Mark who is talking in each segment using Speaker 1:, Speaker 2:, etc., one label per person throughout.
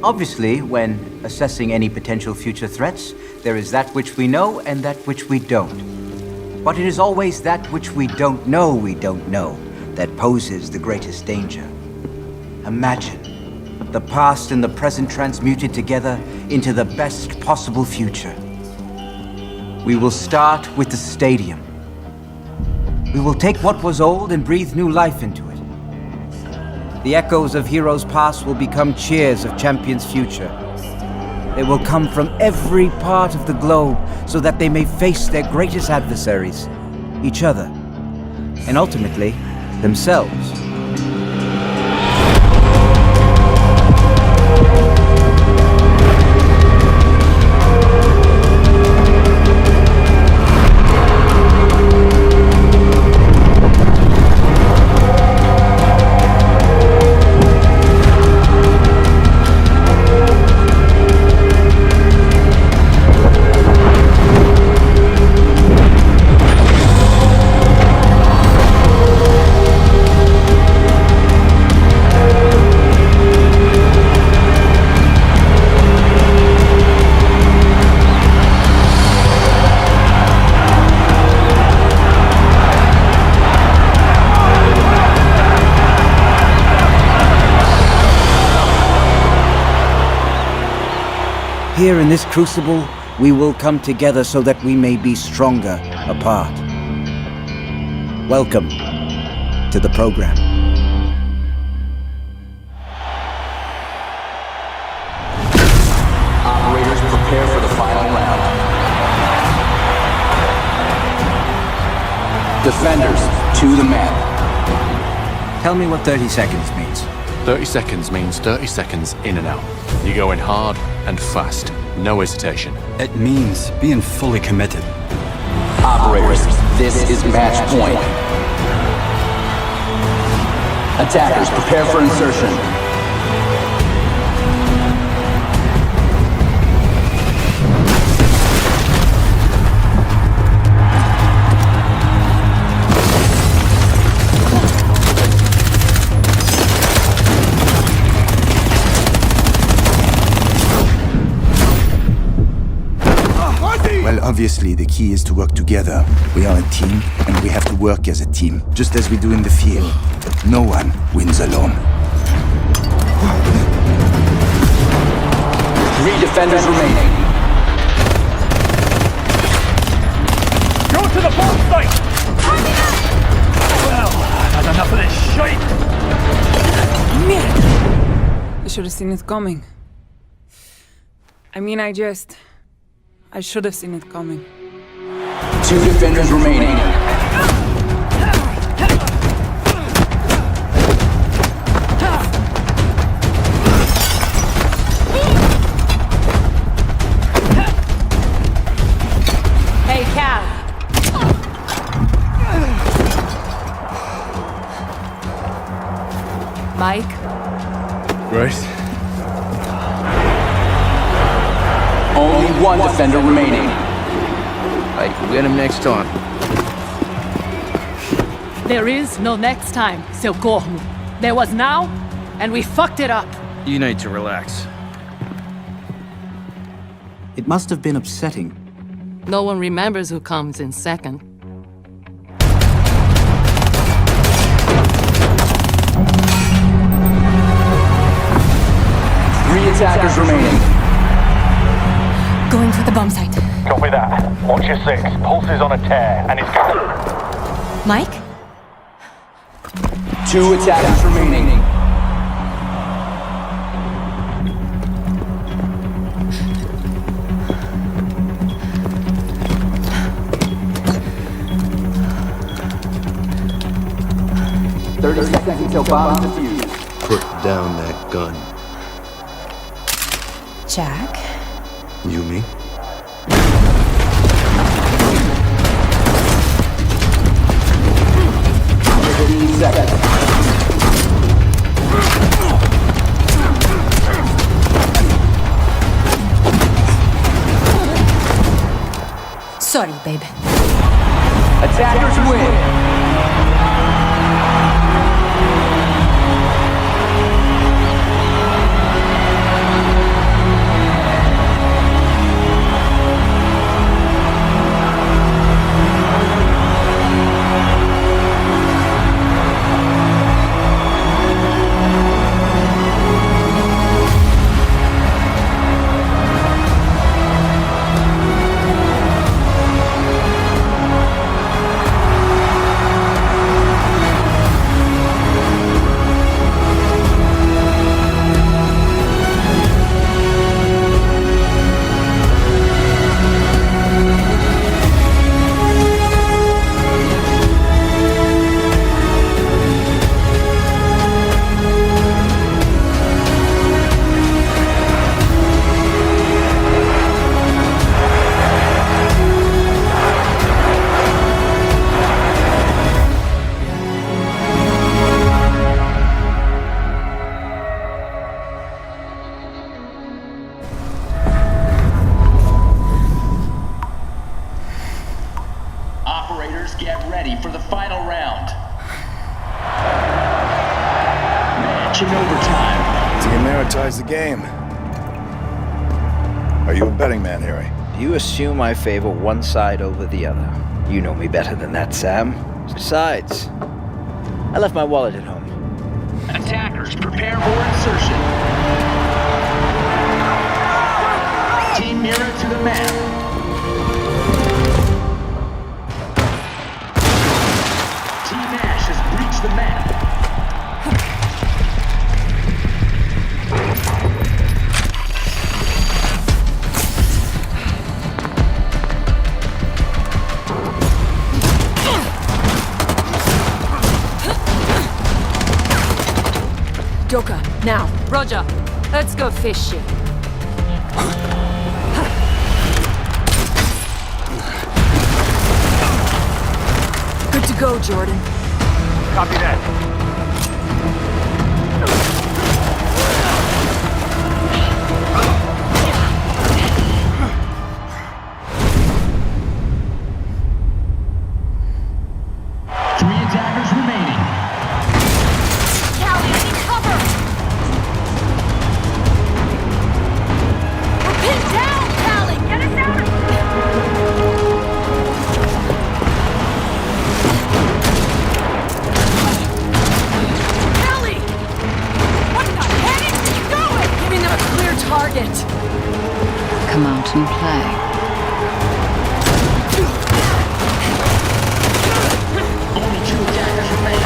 Speaker 1: Obviously, when assessing any potential future threats, there is that which we know and that which we don't. But it is always that which we don't know that poses the greatest danger. Imagine the past and the present transmuted together into the best possible future. We will start with the stadium. We will take what was old and breathe new life into it. The echoes of heroes' past will become cheers of champions' future. They will come from every part of the globe so that they may face their greatest adversaries, each other, and ultimately, themselves. Here in this crucible, we will come together so that we may be stronger apart. Welcome to the program.
Speaker 2: Operators, prepare for the final round. Defenders, to the map.
Speaker 1: Tell me what 30 seconds means.
Speaker 3: 30 seconds means 30 seconds in and out. You're going hard and fast. No hesitation.
Speaker 4: It means being fully committed.
Speaker 2: Operators, this is match point. Attackers, prepare for insertion.
Speaker 5: Well, obviously, the key is to work together. We are a team, and we have to work as a team, just as we do in the field. No one wins alone.
Speaker 2: 3 defenders remaining.
Speaker 6: Go to the bomb site! Well, I've had enough of this shite!
Speaker 7: I should have seen it coming. I should have seen it coming.
Speaker 2: 2 defenders remaining.
Speaker 8: Hey, Cal. Mike?
Speaker 3: Grace?
Speaker 2: Only 1 defender remaining.
Speaker 1: Right, we'll get him next time.
Speaker 8: There is no next time, so go home. There was now, and we fucked it up.
Speaker 1: You need to relax. It must have been upsetting.
Speaker 8: No one remembers who comes in second.
Speaker 2: 3 attackers remaining.
Speaker 8: Going for the bomb site.
Speaker 6: Copy that. Watch your 6. Pulse is on a tear, and it's going.
Speaker 8: Mike?
Speaker 2: 2 attackers remaining. "30 seconds until bomb is defused."
Speaker 3: Put down that gun.
Speaker 8: Jack?
Speaker 3: You me?
Speaker 2: 15 seconds.
Speaker 8: Sorry, babe.
Speaker 2: Attackers win.
Speaker 9: Twice the game. Are you a betting man, Harry?
Speaker 10: Do you assume I favor one side over the other? You know me better than that, Sam. Besides, I left my wallet at home.
Speaker 11: Attackers, prepare for insertion. Team Mirror to the map. Team Ash has breached the map.
Speaker 8: Joker, now. Roger. Let's go fishing. Good to go, Jordan.
Speaker 6: Copy that.
Speaker 11: Three attackers remaining.
Speaker 8: Callie, I need cover! We're pinned down, Callie! Get us out of Callie! What the heck is he doing? Giving them a clear target.
Speaker 12: Come out and play.
Speaker 11: Only two attackers remain.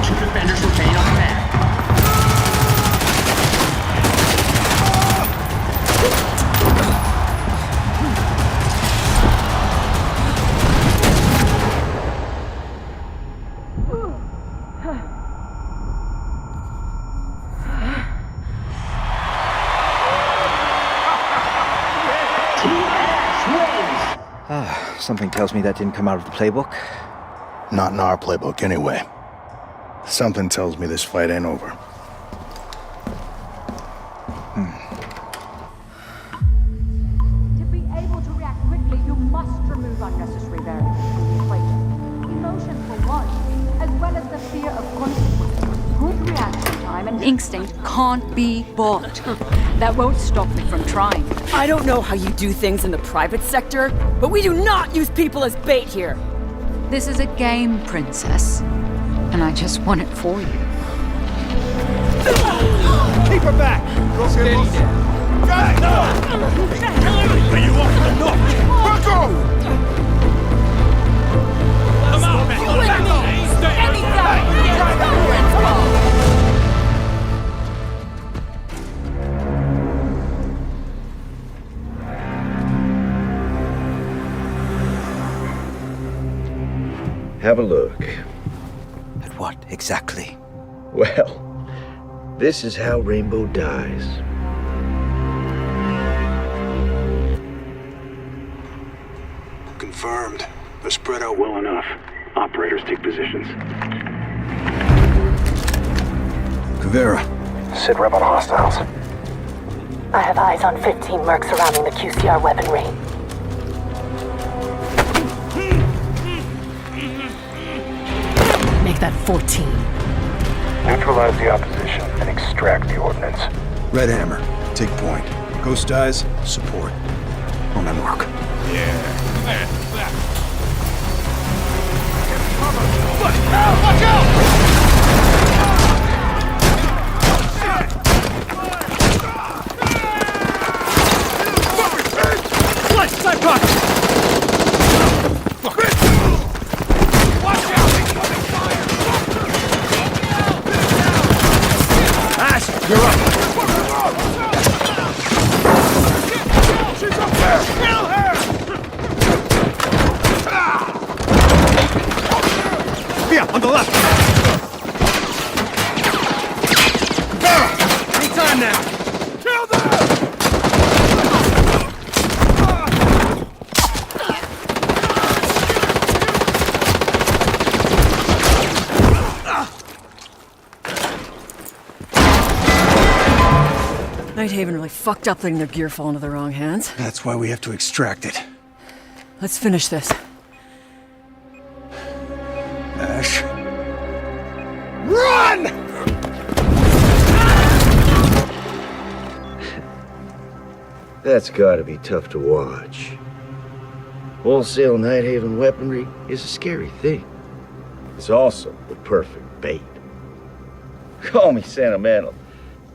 Speaker 11: Two defenders remain on the map.
Speaker 10: Something tells me that didn't come out of the playbook.
Speaker 9: Not in our playbook, anyway. Something tells me this fight ain't over.
Speaker 13: To be able to react quickly, you must remove unnecessary variables from the equation. Emotion for one, as well as the fear of consequences. Good reaction time and instinct can't be bought. That won't stop me from trying.
Speaker 14: I don't know how you do things in the private sector, but we do not use people as bait here.
Speaker 12: This is a game, Princess. And I just won it for you.
Speaker 6: Keep her back! Steady there. Are you off the notch? Back off! Come on, man!
Speaker 10: Have a look.
Speaker 1: At what, exactly?
Speaker 10: Well, this is how Rainbow dies.
Speaker 9: Confirmed. They're spread out well enough. Operators take positions.
Speaker 5: Kavera.
Speaker 6: Sit rep on hostiles.
Speaker 15: I have eyes on 15 mercs surrounding the QCR weaponry.
Speaker 8: Make that 14.
Speaker 6: Neutralize the opposition and extract the ordnance.
Speaker 5: Red Hammer. Take point. Ghost Eyes. Support. On my mark.
Speaker 6: Watch out! Flash, side pocket! Watch out! Ash, you're up! She's up there! Kill her! Here, on the left! Barra! Anytime now! Kill them!
Speaker 14: Nighthaven really fucked up letting their gear fall into the wrong hands.
Speaker 5: That's why we have to extract it.
Speaker 14: Let's finish this.
Speaker 5: Ash.
Speaker 6: Run!
Speaker 16: That's gotta be tough to watch. Wholesale Night Haven weaponry is a scary thing. It's also the perfect bait. Call me sentimental,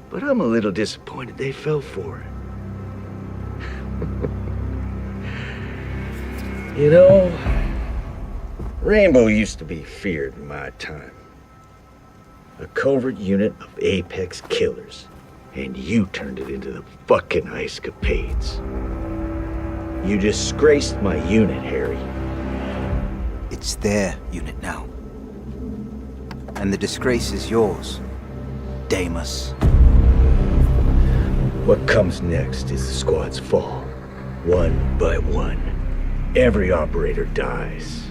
Speaker 16: but I'm a little disappointed they fell for it. You know, Rainbow used to be feared in my time. A covert unit of apex killers, and you turned it into the fucking Ice Capades. You disgraced my unit, Harry.
Speaker 1: It's their unit now. And the disgrace is yours, Damus.
Speaker 16: What comes next is the squad's fall. One by one. Every operator dies.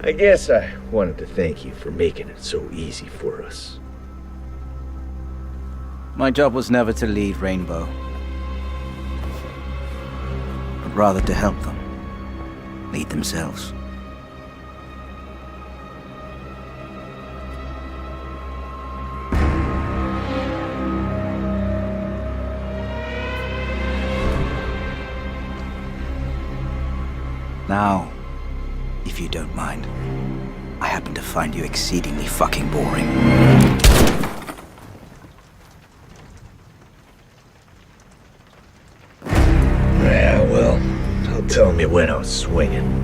Speaker 16: I guess I wanted to thank you for making it so easy for us.
Speaker 1: My job was never to lead Rainbow, but rather to help them lead themselves. Now, if you don't mind, I happen to find you exceedingly fucking boring.
Speaker 16: Yeah, well, don't tell me when I was swinging.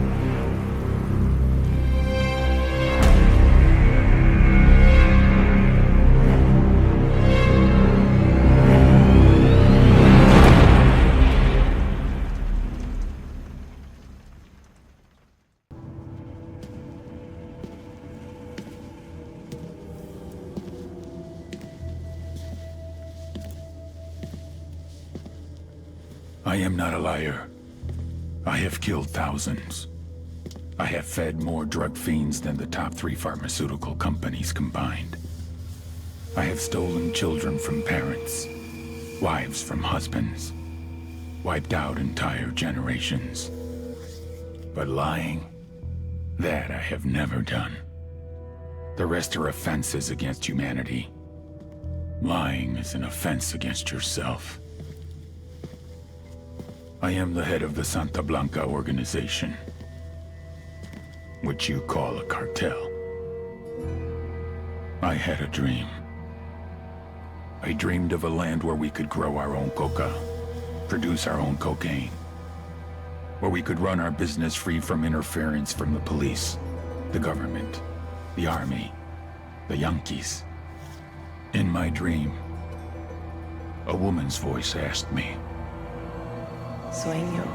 Speaker 17: I am not a liar. I have killed thousands. I have fed more drug fiends than the top 3 pharmaceutical companies combined. I have stolen children from parents, wives from husbands, wiped out entire generations. But lying, that I have never done. The rest are offenses against humanity. Lying is an offense against yourself. I am the head of the Santa Blanca organization, which you call a cartel. I had a dream. I dreamed of a land where we could grow our own coca, produce our own cocaine, where we could run our business free from interference from the police, the government, the army, the Yankees. In my dream, a woman's voice asked me,
Speaker 18: Sueño,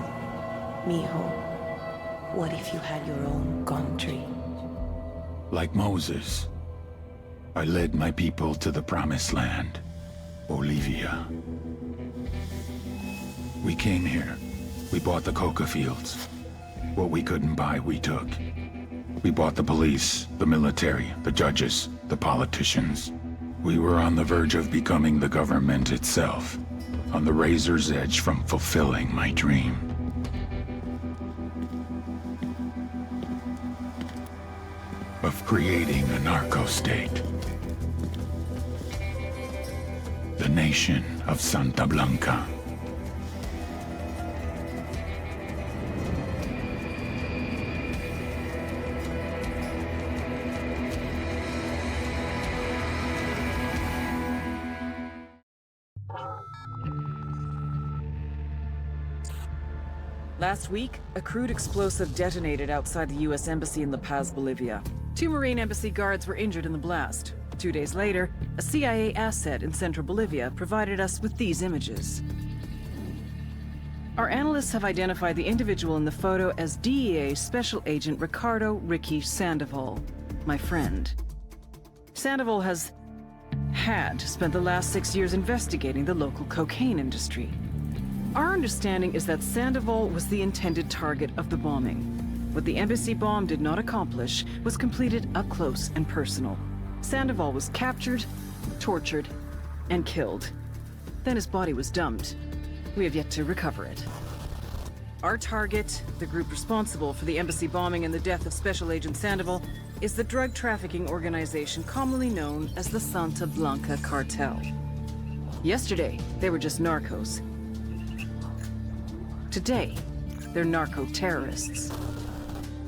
Speaker 18: mijo, what if you had your own country?
Speaker 17: like Moses, I led my people to the promised land, Bolivia. We came here. We bought the coca fields. What we couldn't buy, we took. We bought the police, the military, the judges, the politicians. We were on the verge of becoming the government itself, on the razor's edge from fulfilling my dream. Of creating a narco-state. The nation of Santa Blanca.
Speaker 19: Last week, a crude explosive detonated outside the U.S. Embassy in La Paz, Bolivia. 2 Marine Embassy guards were injured in the blast. 2 days later, a CIA asset in central Bolivia provided us with these images. Our analysts have identified the individual in the photo as DEA Special Agent Ricardo Ricky Sandoval, my friend. Sandoval had spent the last 6 years investigating the local cocaine industry. Our understanding is that Sandoval was the intended target of the bombing. What the embassy bomb did not accomplish was completed up close and personal. Sandoval was captured, tortured, and killed. Then his body was dumped. We have yet to recover it. Our target, the group responsible for the embassy bombing and the death of Special Agent Sandoval, is the drug trafficking organization commonly known as the Santa Blanca Cartel. Yesterday, they were just narcos. Today, they're narco-terrorists.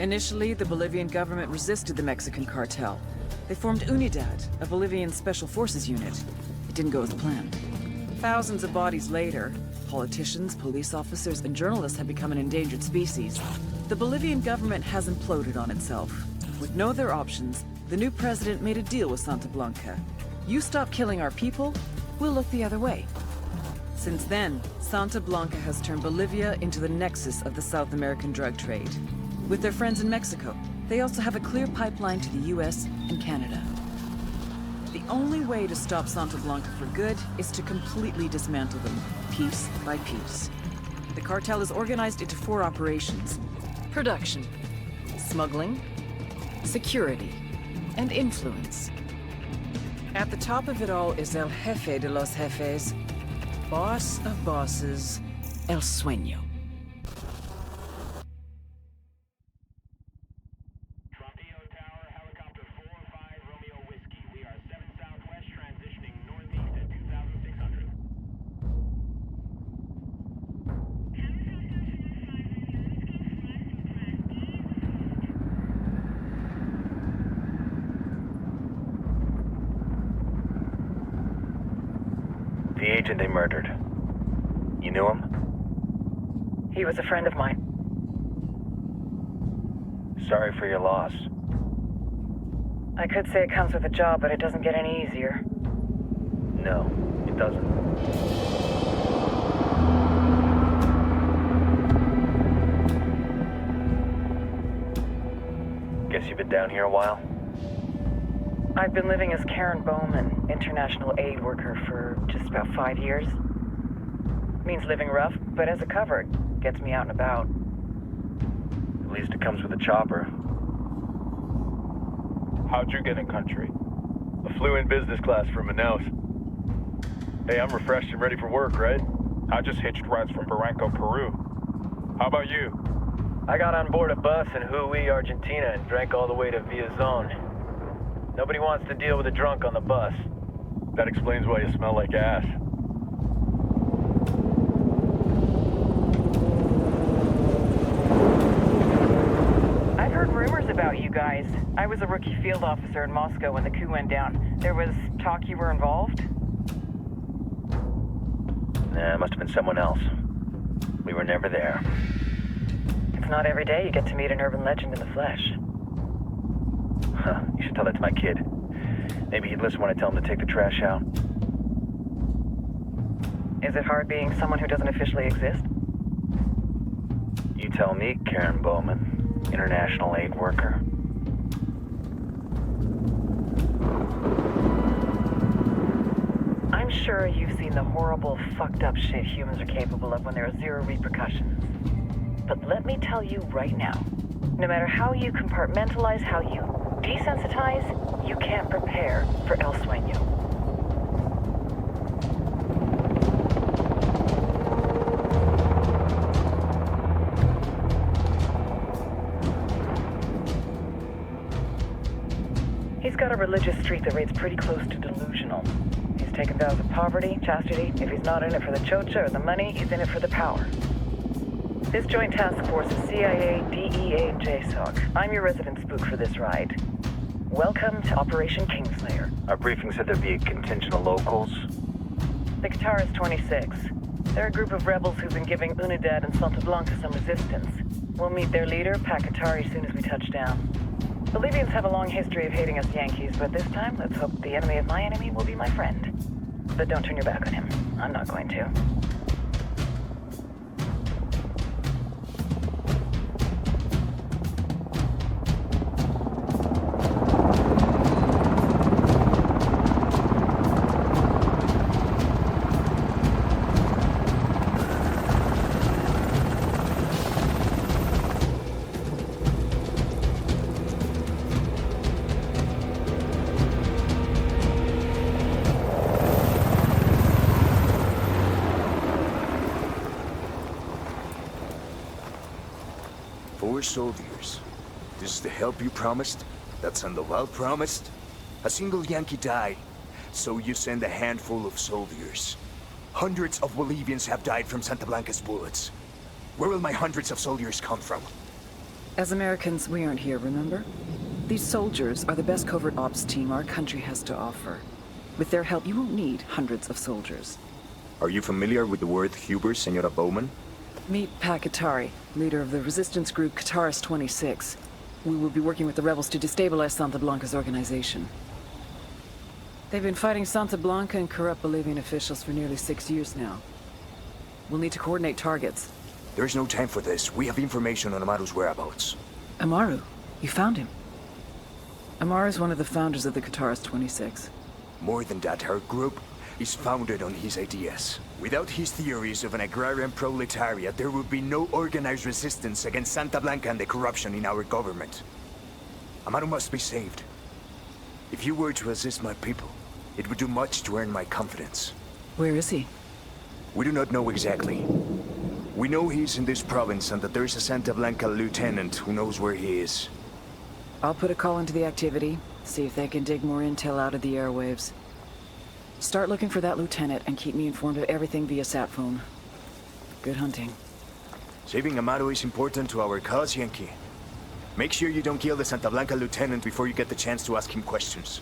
Speaker 19: Initially, the Bolivian government resisted the Mexican cartel. They formed UNIDAD, a Bolivian special forces unit. It didn't go as planned. Thousands of bodies later, politicians, police officers, and journalists have become an endangered species. The Bolivian government has imploded on itself. With no other options, the new president made a deal with Santa Blanca. You stop killing our people, we'll look the other way. Since then, Santa Blanca has turned Bolivia into the nexus of the South American drug trade. With their friends in Mexico, they also have a clear pipeline to the US and Canada. The only way to stop Santa Blanca for good is to completely dismantle them, piece by piece. The cartel is organized into 4 operations: production, smuggling, security, and influence. At the top of it all is El Jefe de los Jefes, boss of bosses, El Sueño.
Speaker 20: The agent they murdered. You knew him?
Speaker 15: He was a friend of mine.
Speaker 20: Sorry for your loss.
Speaker 15: I could say it comes with a job, but it doesn't get any easier.
Speaker 20: No, it doesn't. Guess you've been down here a while?
Speaker 15: I've been living as Karen Bowman, international aid worker, for just about 5 years. Means living rough, but as a cover, it gets me out and about.
Speaker 20: At least it comes with a chopper.
Speaker 6: How'd you get in country? I flew in business class from Manaus. Hey, I'm refreshed and ready for work, right? I just hitched rides from Barranco, Peru. How about you?
Speaker 20: I got on board a bus in Hui, Argentina, and drank all the way to Villazon. Nobody wants to deal with a drunk on the bus.
Speaker 6: That explains why you smell like ass.
Speaker 15: I've heard rumors about you guys. I was a rookie field officer in Moscow when the coup went down. There was talk you were involved?
Speaker 20: Nah, it must have been someone else. We were never there.
Speaker 15: It's not every day you get to meet an urban legend in the flesh.
Speaker 20: Huh, you should tell that to my kid. Maybe he'd listen when I tell him to take the trash out.
Speaker 15: Is it hard being someone who doesn't officially exist?
Speaker 20: You tell me, Karen Bowman, international aid worker.
Speaker 15: I'm sure you've seen the horrible, fucked up shit humans are capable of when there are 0 repercussions. But let me tell you right now, no matter how you compartmentalize, how you desensitize, you can't prepare for El Sueño. He's got a religious streak that rates pretty close to delusional. He's taken vows of poverty, chastity. If he's not in it for the chocha or the money, he's in it for the power. This joint task force is CIA, DEA, and JSOC. I'm your resident spook for this ride. Welcome to Operation Kingslayer.
Speaker 20: Our briefing said there'd be a contingent of locals.
Speaker 15: The Qatar is 26. They're a group of rebels who've been giving Unidad and Santa Blanca some resistance. We'll meet their leader, Pakatari, as soon as we touch down. Bolivians have a long history of hating us Yankees, but this time, let's hope the enemy of my enemy will be my friend. But don't turn your back on him. I'm not going to.
Speaker 21: Soldiers. This is the help you promised? That Sandoval promised? A single Yankee died. So you send a handful of soldiers. Hundreds of Bolivians have died from Santa Blanca's bullets. Where will my hundreds of soldiers come from?
Speaker 19: As Americans, we aren't here, remember? These soldiers are the best covert ops team our country has to offer. With their help, you won't need hundreds of soldiers.
Speaker 21: Are you familiar with the word Huber, Senora Bowman?
Speaker 19: Meet Pakatari, leader of the resistance group Qatar's 26. We will be working with the rebels to destabilize Santa Blanca's organization. They've been fighting Santa Blanca and corrupt Bolivian officials for nearly 6 years now. We'll need to coordinate targets.
Speaker 21: There's no time for this. We have information on Amaru's whereabouts.
Speaker 19: Amaru? You found him? Amaru is one of the founders of the Qatar's 26.
Speaker 21: More than that, her group is founded on his ideas. Without his theories of an agrarian proletariat, there would be no organized resistance against Santa Blanca and the corruption in our government. Amaru must be saved. If you were to assist my people, it would do much to earn my confidence.
Speaker 19: Where is he?
Speaker 21: We do not know exactly. We know he's in this province and that there is a Santa Blanca lieutenant who knows where he is.
Speaker 19: I'll put a call into the activity, see if they can dig more intel out of the airwaves. Start looking for that lieutenant and keep me informed of everything via sat phone. Good hunting.
Speaker 21: Saving Amaru is important to our cause, Yankee. Make sure you don't kill the Santa Blanca lieutenant before you get the chance to ask him questions.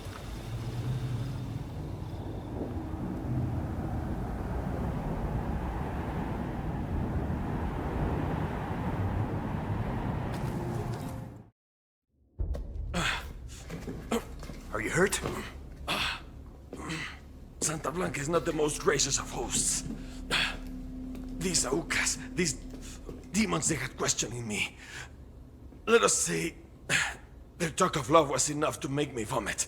Speaker 21: Are you hurt?
Speaker 4: Santa Blanca is not the most gracious of hosts. These Aucas, these demons they had questioning me. Let us say, their talk of love was enough to make me vomit.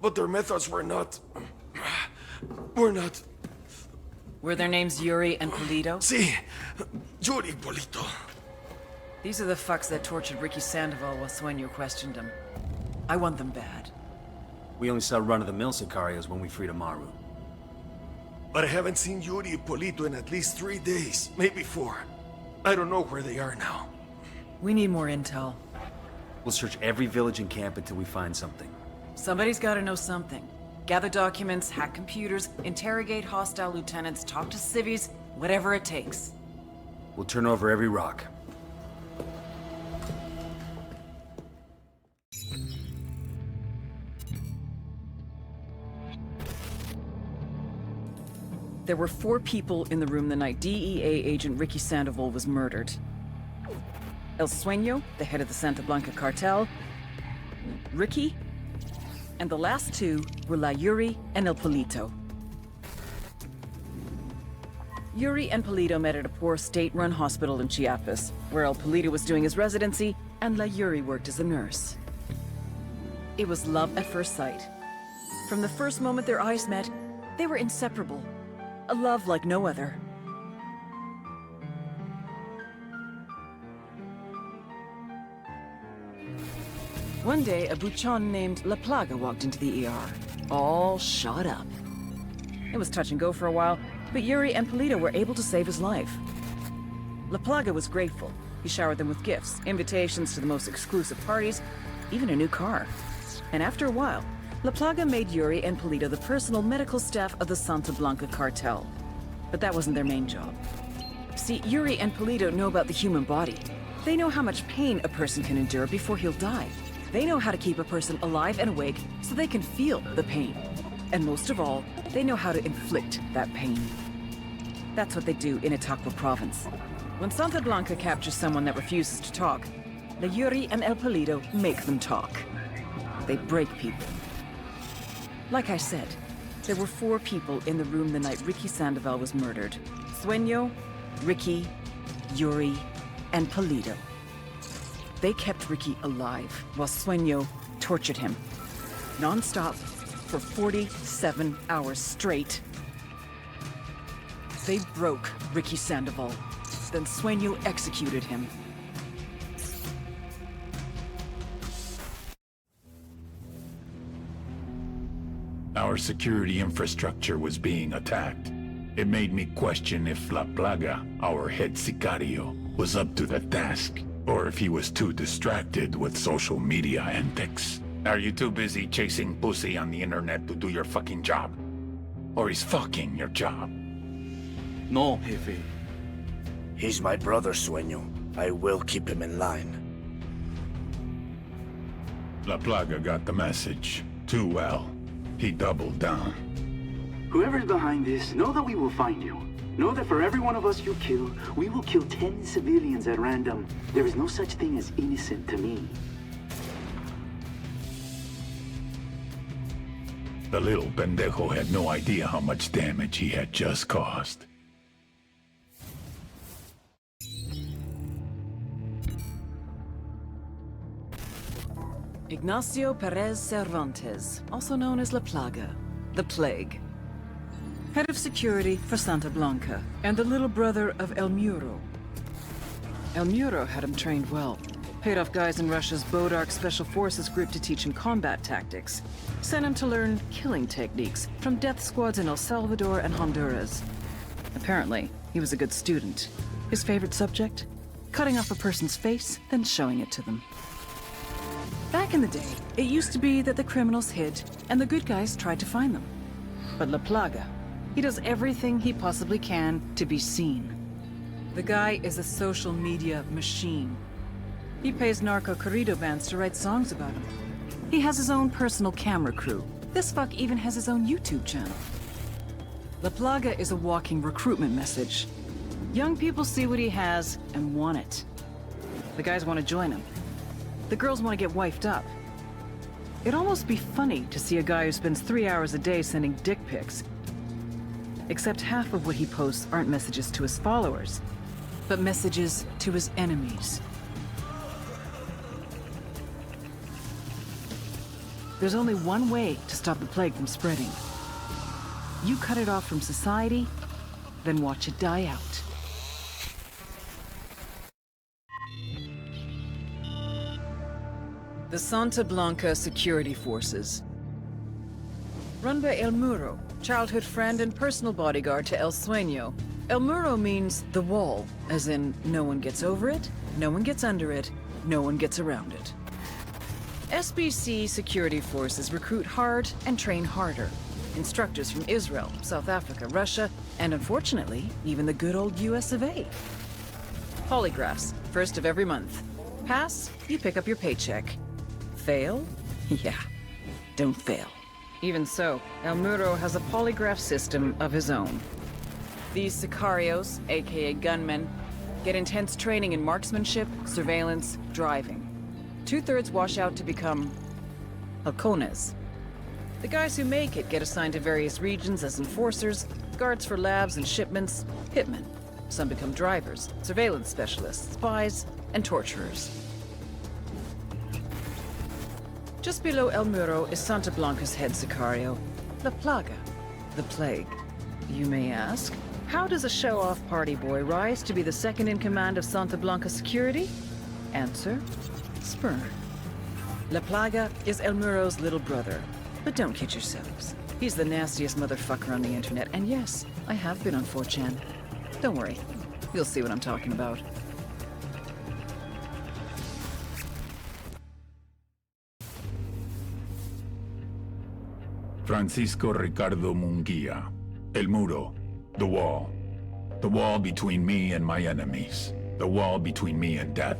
Speaker 4: But their methods were not...
Speaker 19: Were their names Yuri and Polito?
Speaker 4: Si, Yuri Polito.
Speaker 19: These are the fucks that tortured Ricky Sandoval while Sueño questioned him. I want them bad.
Speaker 22: We only saw run-of-the-mill Sicarios when we freed Amaru.
Speaker 4: But I haven't seen Yuri and Polito in at least 3 days, maybe 4. I don't know where they are now.
Speaker 19: We need more intel.
Speaker 22: We'll search every village and camp until we find something.
Speaker 19: Somebody's gotta know something. Gather documents, hack computers, interrogate hostile lieutenants, talk to civvies, whatever it takes.
Speaker 22: We'll turn over every rock.
Speaker 19: There were 4 people in the room the night DEA agent Ricky Sandoval was murdered. El Sueño, the head of the Santa Blanca cartel, Ricky, and the last 2 were La Yuri and El Polito. Yuri and Polito met at a poor state-run hospital in Chiapas, where El Polito was doing his residency and La Yuri worked as a nurse. It was love at first sight. From the first moment their eyes met, they were inseparable. A love like no other. One day, a buchon named La Plaga walked into the ER, all shot up. It was touch and go for a while, but Yuri and Polito were able to save his life. La Plaga was grateful. He showered them with gifts, invitations to the most exclusive parties, even a new car. And after a while, La Plaga made Yuri and Polito the personal medical staff of the Santa Blanca cartel. But that wasn't their main job. See, Yuri and Polito know about the human body. They know how much pain a person can endure before he'll die. They know how to keep a person alive and awake so they can feel the pain. And most of all, they know how to inflict that pain. That's what they do in Itaqua province. When Santa Blanca captures someone that refuses to talk, the Yuri and El Polito make them talk. They break people. Like I said, there were 4 people in the room the night Ricky Sandoval was murdered. Sueño, Ricky, Yuri, and Polito. They kept Ricky alive while Sueño tortured him. Non-stop for 47 hours straight. They broke Ricky Sandoval. Then Sueño executed him.
Speaker 17: Our security infrastructure was being attacked. It made me question if La Plaga, our head sicario, was up to the task, or if he was too distracted with social media antics. Are you too busy chasing pussy on the internet to do your fucking job? Or is fucking your job?
Speaker 3: No, Jefe.
Speaker 9: He's my brother, Sueño. I will keep him in line.
Speaker 17: La Plaga got the message. Too well. He doubled down.
Speaker 3: Whoever's behind this, know that we will find you. Know that for every one of us you kill, we will kill 10 civilians at random. There is no such thing as innocent to me.
Speaker 17: The little pendejo had no idea how much damage he had just caused.
Speaker 19: Ignacio Perez Cervantes, also known as La Plaga, the Plague. Head of security for Santa Blanca, and the little brother of El Muro. El Muro had him trained well. Paid off guys in Russia's Bodark Special Forces group to teach him combat tactics. Sent him to learn killing techniques from death squads in El Salvador and Honduras. Apparently, he was a good student. His favorite subject? Cutting off a person's face, then showing it to them. Back in the day, it used to be that the criminals hid, and the good guys tried to find them. But La Plaga, he does everything he possibly can to be seen. The guy is a social media machine. He pays narco corrido bands to write songs about him. He has his own personal camera crew. This fuck even has his own YouTube channel. La Plaga is a walking recruitment message. Young people see what he has and want it. The guys want to join him. The girls want to get wifed up. It'd almost be funny to see a guy who spends 3 hours a day sending dick pics. Except half of what he posts aren't messages to his followers, but messages to his enemies. There's only one way to stop the plague from spreading. You cut it off from society, then watch it die out. The Santa Blanca Security Forces. Run by El Muro, childhood friend and personal bodyguard to El Sueño. El Muro means the wall, as in no one gets over it, no one gets under it, no one gets around it. SBC security forces recruit hard and train harder. Instructors from Israel, South Africa, Russia, and unfortunately, even the good old US of A. Polygraphs, first of every month. Pass, you pick up your paycheck. Fail? Yeah, don't fail. Even so, El Muro has a polygraph system of his own. These sicarios, aka gunmen, get intense training in marksmanship, surveillance, driving. 2/3 wash out to become halcones. The guys who make it get assigned to various regions as enforcers, guards for labs and shipments, hitmen. Some become drivers, surveillance specialists, spies, and torturers. Just below El Muro is Santa Blanca's head sicario, La Plaga, the Plague. You may ask, how does a show-off party boy rise to be the second in command of Santa Blanca security? Answer, sperm. La Plaga is El Muro's little brother. But don't kid yourselves. He's the nastiest motherfucker on the internet, and yes, I have been on 4chan. Don't worry, you'll see what I'm talking about.
Speaker 17: Francisco Ricardo Munguia. El Muro. The wall. The wall between me and my enemies. The wall between me and death.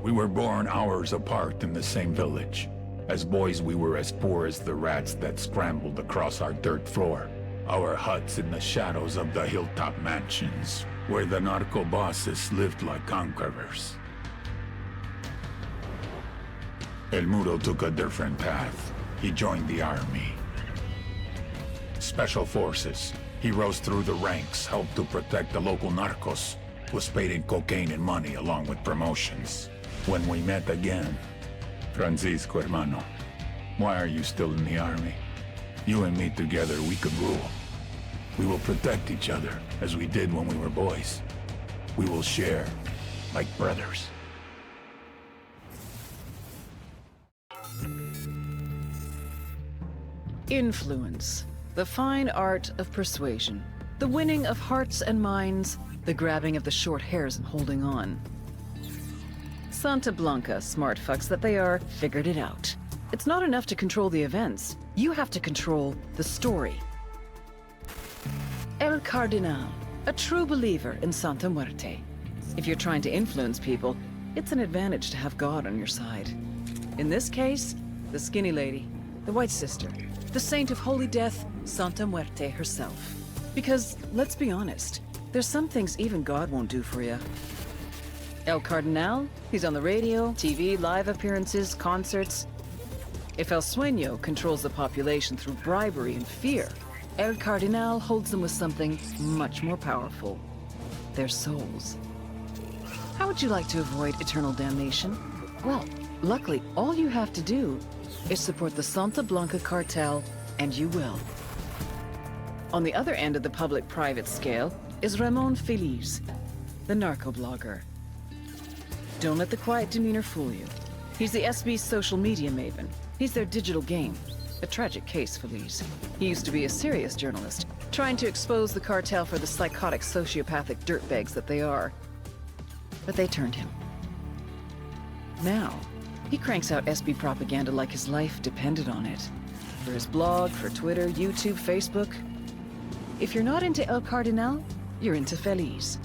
Speaker 17: We were born hours apart in the same village. As boys, we were as poor as the rats that scrambled across our dirt floor. Our huts in the shadows of the hilltop mansions, where the narco bosses lived like conquerors. El Muro took a different path. He joined the army. Special forces. He rose through the ranks, helped to protect the local narcos, was paid in cocaine and money along with promotions. When we met again, Francisco, hermano, why are you still in the army? You and me together, we could rule. We will protect each other, as we did when we were boys. We will share, like brothers.
Speaker 19: Influence. The fine art of persuasion. The winning of hearts and minds. The grabbing of the short hairs and holding on. Santa Blanca, smart fucks that they are, figured it out. It's not enough to control the events. You have to control the story. El Cardinal, a true believer in Santa Muerte. If you're trying to influence people, it's an advantage to have God on your side. In this case, the skinny lady, the White Sister, the saint of holy death, Santa Muerte herself. Because, let's be honest, there's some things even God won't do for you. El Cardinal, he's on the radio, TV, live appearances, concerts. If El Sueño controls the population through bribery and fear, El Cardinal holds them with something much more powerful. Their souls. How would you like to avoid eternal damnation? Well, luckily, all you have to do is support the Santa Blanca cartel, and you will. On the other end of the public-private scale is Ramon Feliz, the narco-blogger. Don't let the quiet demeanor fool you. He's the SB's social media maven. He's their digital game. A tragic case, Feliz. He used to be a serious journalist, trying to expose the cartel for the psychotic, sociopathic dirtbags that they are. But they turned him. Now, he cranks out SB propaganda like his life depended on it. For his blog, for Twitter, YouTube, Facebook. If you're not into El Cardinal, you're into Feliz.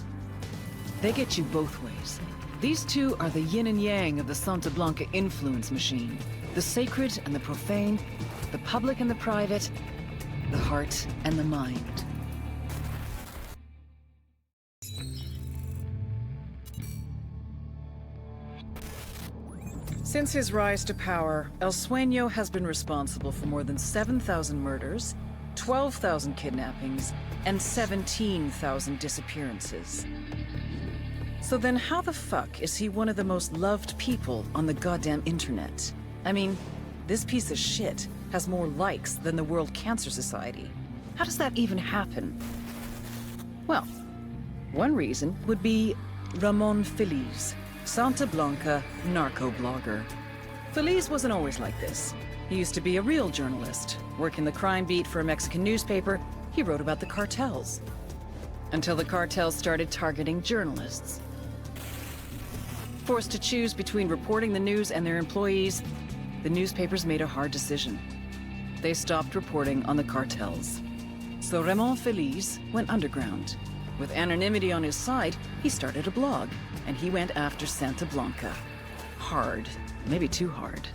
Speaker 19: They get you both ways. These two are the yin and yang of the Santa Blanca influence machine. The sacred and the profane, the public and the private, the heart and the mind. Since his rise to power, El Sueño has been responsible for more than 7,000 murders, 12,000 kidnappings, and 17,000 disappearances. So then how the fuck is he one of the most loved people on the goddamn internet? I mean, this piece of shit has more likes than the World Cancer Society. How does that even happen? Well, one reason would be Ramon Feliz, Santa Blanca narco-blogger. Feliz wasn't always like this. He used to be a real journalist. Working the crime beat for a Mexican newspaper, he wrote about the cartels. Until the cartels started targeting journalists. Forced to choose between reporting the news and their employees, the newspapers made a hard decision. They stopped reporting on the cartels. So Ramon Feliz went underground. With anonymity on his side, he started a blog, and he went after Santa Blanca. Hard, maybe too hard.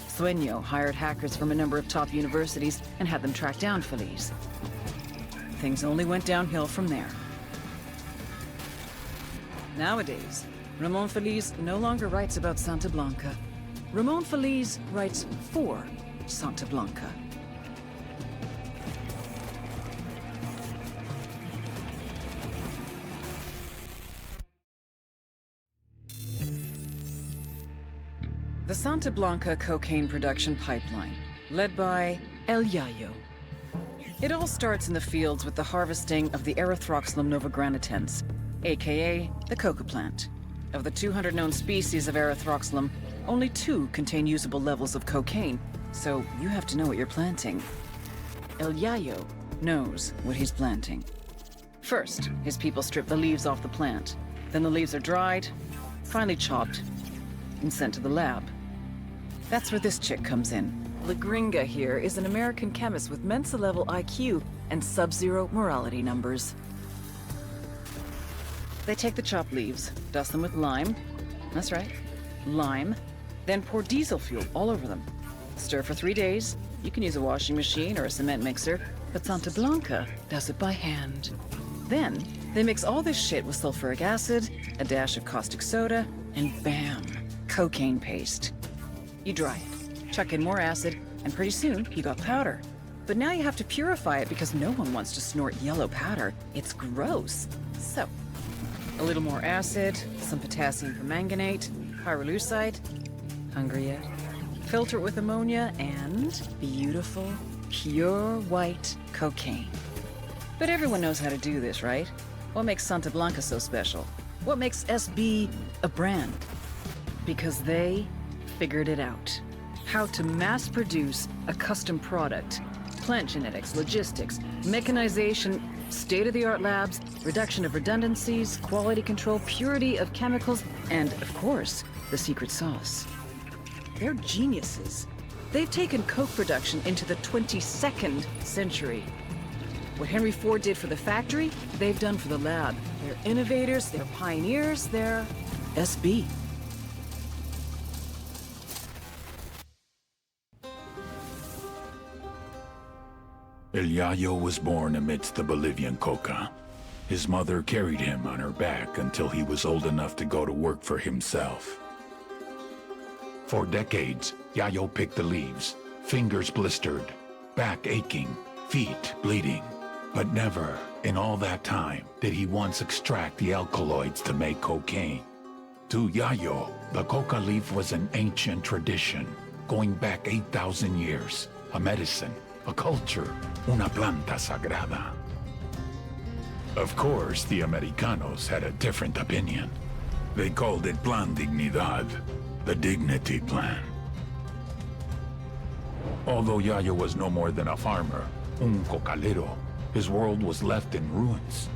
Speaker 19: Sueño hired hackers from a number of top universities and had them track down Feliz. Things only went downhill from there. Nowadays, Ramon Feliz no longer writes about Santa Blanca. Ramon Feliz writes for Santa Blanca. The Santa Blanca cocaine production pipeline, led by El Yayo. It all starts in the fields with the harvesting of the Erythroxylum novogranitens, aka the coca plant. Of the 200 known species of Erythroxylum, only 2 contain usable levels of cocaine, so you have to know what you're planting. El Yayo knows what he's planting. First, his people strip the leaves off the plant. Then the leaves are dried, finally chopped, and sent to the lab. That's where this chick comes in. La Gringa here is an American chemist with Mensa-level IQ and sub-zero morality numbers. They take the chopped leaves, dust them with lime. That's right, lime. Then pour diesel fuel all over them. Stir for 3 days. You can use a washing machine or a cement mixer, but Santa Blanca does it by hand. Then, they mix all this shit with sulfuric acid, a dash of caustic soda, and bam, cocaine paste. You dry it, chuck in more acid, and pretty soon you got powder. But now you have to purify it because no one wants to snort yellow powder. It's gross. So, a little more acid, some potassium permanganate, pyrolusite. Hungry yet? Filter it with ammonia and beautiful, pure white cocaine. But everyone knows how to do this, right? What makes Santa Blanca so special? What makes SB a brand? Because they figured it out. How to mass produce a custom product. Plant genetics, logistics, mechanization, State-of-the-art labs, reduction of redundancies, quality control, purity of chemicals, and, of course, the secret sauce. They're geniuses. They've taken coke production into the 22nd century. What Henry Ford did for the factory, they've done for the lab. They're innovators, they're pioneers, they're SB.
Speaker 17: El Yayo was born amidst the Bolivian coca. His mother carried him on her back until he was old enough to go to work for himself. For decades, Yayo picked the leaves, fingers blistered, back aching, feet bleeding. But never, in all that time, did he once extract the alkaloids to make cocaine. To Yayo, the coca leaf was an ancient tradition, going back 8,000 years, a medicine, a culture, una planta sagrada. Of course, the Americanos had a different opinion. They called it Plan Dignidad, the Dignity Plan. Although Yayo was no more than a farmer, un cocalero, his world was left in ruins.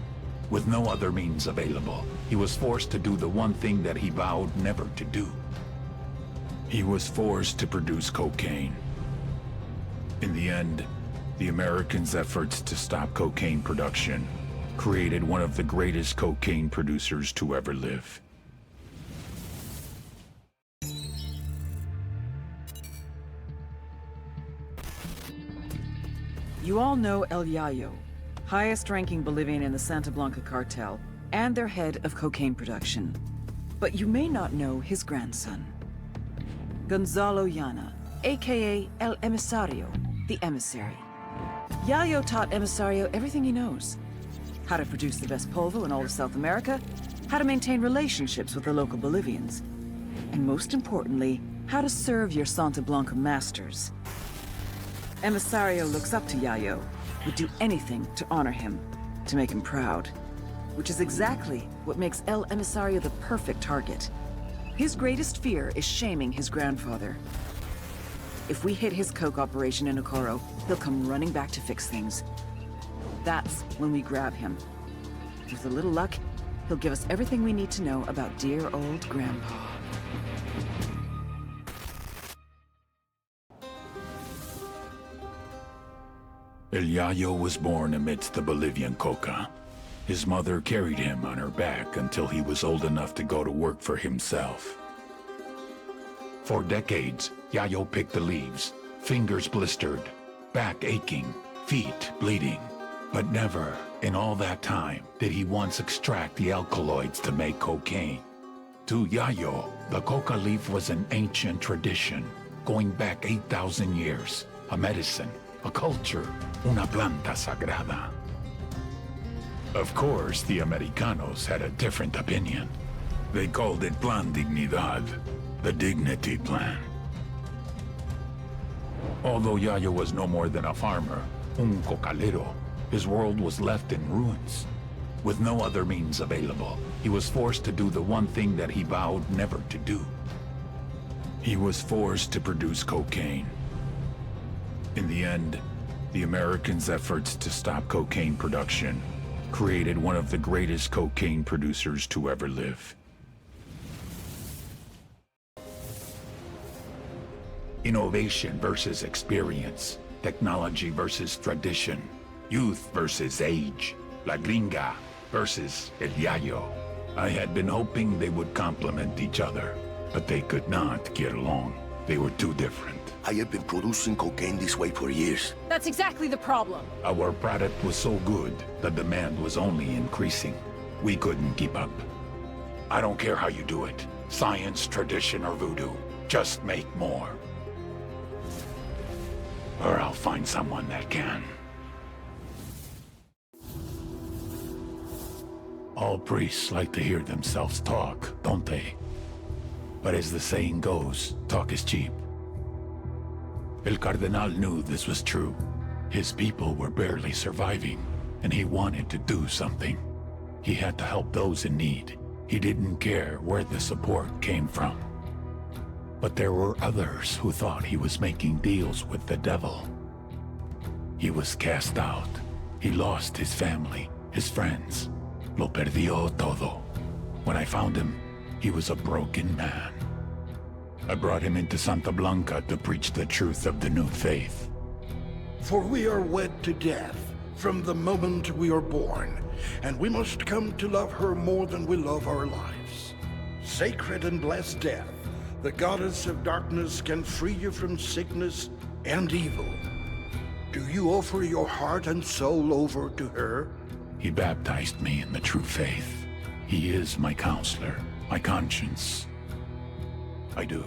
Speaker 17: With no other means available, he was forced to do the one thing that he vowed never to do. He was forced to produce cocaine. In the end, the Americans' efforts to stop cocaine production created one of the greatest cocaine producers to ever live.
Speaker 19: You all know El Yayo, highest-ranking Bolivian in the Santa Blanca cartel, and their head of cocaine production. But you may not know his grandson, Gonzalo Llana, aka El Emisario, the emissary. Yayo taught Emisario everything he knows. How to produce the best polvo in all of South America, how to maintain relationships with the local Bolivians, and most importantly, how to serve your Santa Blanca masters. Emisario looks up to Yayo, would do anything to honor him, to make him proud. Which is exactly what makes El Emisario the perfect target. His greatest fear is shaming his grandfather. If we hit his coke operation in Okoro, he'll come running back to fix things. That's when we grab him. With a little luck, he'll give us everything we need to know about dear old Grandpa.
Speaker 17: El Yayo was born amidst the Bolivian coca. His mother carried him on her back until he was old enough to go to work for himself. For decades, Yayo picked the leaves, fingers blistered, back aching, feet bleeding. But never, in all that time, did he once extract the alkaloids to make cocaine. To Yayo, the coca leaf was an ancient tradition, going back 8,000 years, a medicine, a culture, una planta sagrada. Of course, the Americanos had a different opinion. They called it Plan Dignidad, the Dignity Plan. Although Yayo was no more than a farmer, un cocalero, his world was left in ruins. With no other means available, he was forced to do the one thing that he vowed never to do. He was forced to produce cocaine. In the end, the Americans' efforts to stop cocaine production created one of the greatest cocaine producers to ever live. Innovation versus experience, technology versus tradition, youth versus age, La Gringa versus El Yayo. I had been hoping they would complement each other, but they could not get along. They were too different.
Speaker 2: I have been producing cocaine this way for years.
Speaker 8: That's exactly the problem.
Speaker 17: Our product was so good, the demand was only increasing. We couldn't keep up. I don't care how you do it, science, tradition, or voodoo. Just make more. Or I'll find someone that can. All priests like to hear themselves talk, don't they? But as the saying goes, talk is cheap. El Cardenal knew this was true. His people were barely surviving, and he wanted to do something. He had to help those in need. He didn't care where the support came from. But there were others who thought he was making deals with the devil. He was cast out, He lost his family, his friends. Lo perdió todo. When I found him, he was a broken man. I brought him into Santa Blanca to preach the truth of the new faith.
Speaker 7: For we are wed to death from the moment we are born, and we must come to love her more than we love our lives. Sacred and blessed death, the goddess of darkness can free you from sickness and evil. Do you offer your heart and soul over to her?
Speaker 17: He baptized me in the true faith. He is my counselor, my conscience. I do.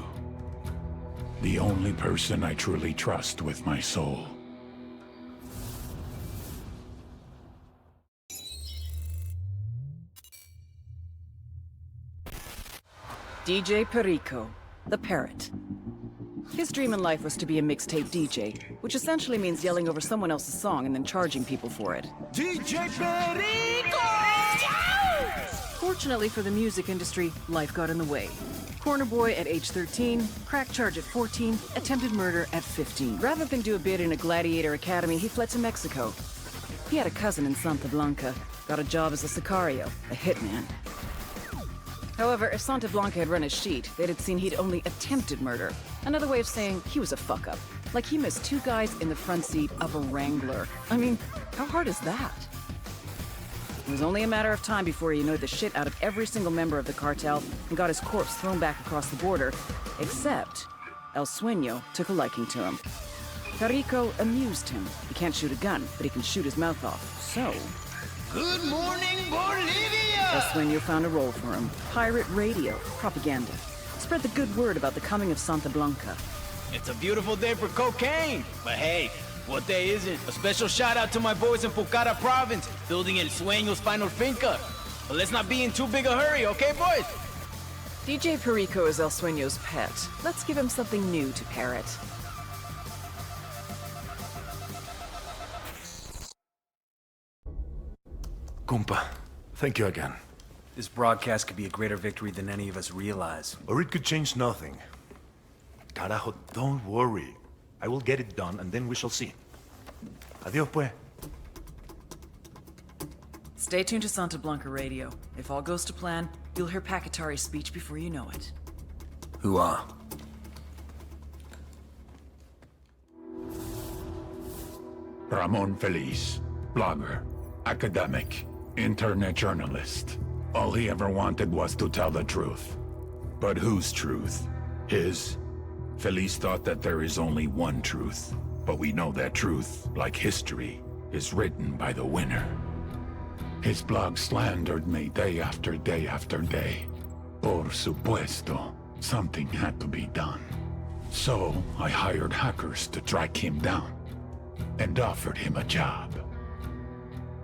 Speaker 17: The only person I truly trust with my soul.
Speaker 19: DJ Perico, the parrot. His dream in life was to be a mixtape DJ, which essentially means yelling over someone else's song and then charging people for it.
Speaker 4: DJ Perico!
Speaker 19: Fortunately for the music industry, life got in the way. Corner boy at age 13, crack charge at 14, attempted murder at 15. Rather than do a bid in a gladiator academy, he fled to Mexico. He had a cousin in Santa Blanca, got a job as a sicario, a hitman. However, if Santa Blanca had run his sheet, they'd have seen he'd only attempted murder. Another way of saying he was a fuck-up. Like he missed 2 guys in the front seat of a Wrangler. I mean, how hard is that? It was only a matter of time before he annoyed the shit out of every single member of the cartel and got his corpse thrown back across the border, except El Sueño took a liking to him. Perico amused him. He can't shoot a gun, but he can shoot his mouth off. So...
Speaker 11: Good morning, Bolivia!
Speaker 19: El Sueño found a role for him. Pirate radio, propaganda. Spread the good word about the coming of Santa Blanca.
Speaker 11: It's a beautiful day for cocaine. But hey, what day isn't? A special shout out to my boys in Pucara province, building El Sueño's final finca. But let's not be in too big a hurry, okay, boys?
Speaker 19: DJ Perico is El Sueño's pet. Let's give him something new to parrot.
Speaker 22: Kumpa, thank you again. This broadcast could be a greater victory than any of us realize.
Speaker 23: Or it could change nothing. Carajo, don't worry. I will get it done, and then we shall see. Adios, pues.
Speaker 19: Stay tuned to Santa Blanca Radio. If all goes to plan, you'll hear Pakatari's speech before you know it.
Speaker 22: Hooah.
Speaker 17: Ramon Feliz, blogger, academic, internet journalist. All he ever wanted was to tell the truth. But whose truth? His? Feliz thought that there is only one truth. But we know that truth, like history, is written by the winner. His blog slandered me day after day after day. Por supuesto, something had to be done. So I hired hackers to track him down and offered him a job.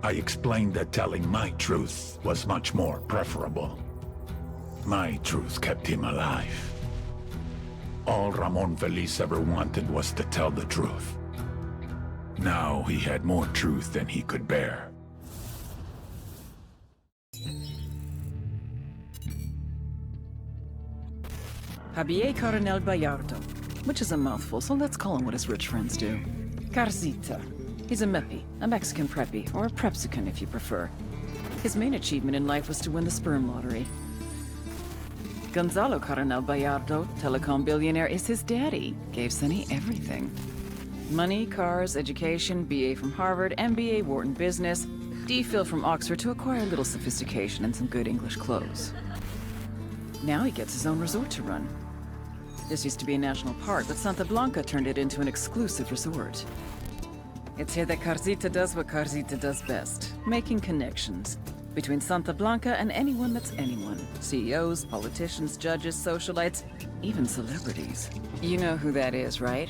Speaker 17: I explained that telling my truth was much more preferable. My truth kept him alive. All Ramon Feliz ever wanted was to tell the truth. Now he had more truth than he could bear.
Speaker 19: Javier Coronel Bayardo, which is a mouthful, so let's call him what his rich friends do. Carcita. He's a meppy, a Mexican preppy, or a prepsican if you prefer. His main achievement in life was to win the sperm lottery. Gonzalo Coronel Bayardo, telecom billionaire, is his daddy. Gave Sonny everything. Money, cars, education, BA from Harvard, MBA Wharton Business, DPhil from Oxford to acquire a little sophistication and some good English clothes. Now he gets his own resort to run. This used to be a national park, but Santa Blanca turned it into an exclusive resort. It's here that Carcita does what Carcita does best, making connections between Santa Blanca and anyone that's anyone. CEOs, politicians, judges, socialites, even celebrities. You know who that is, right?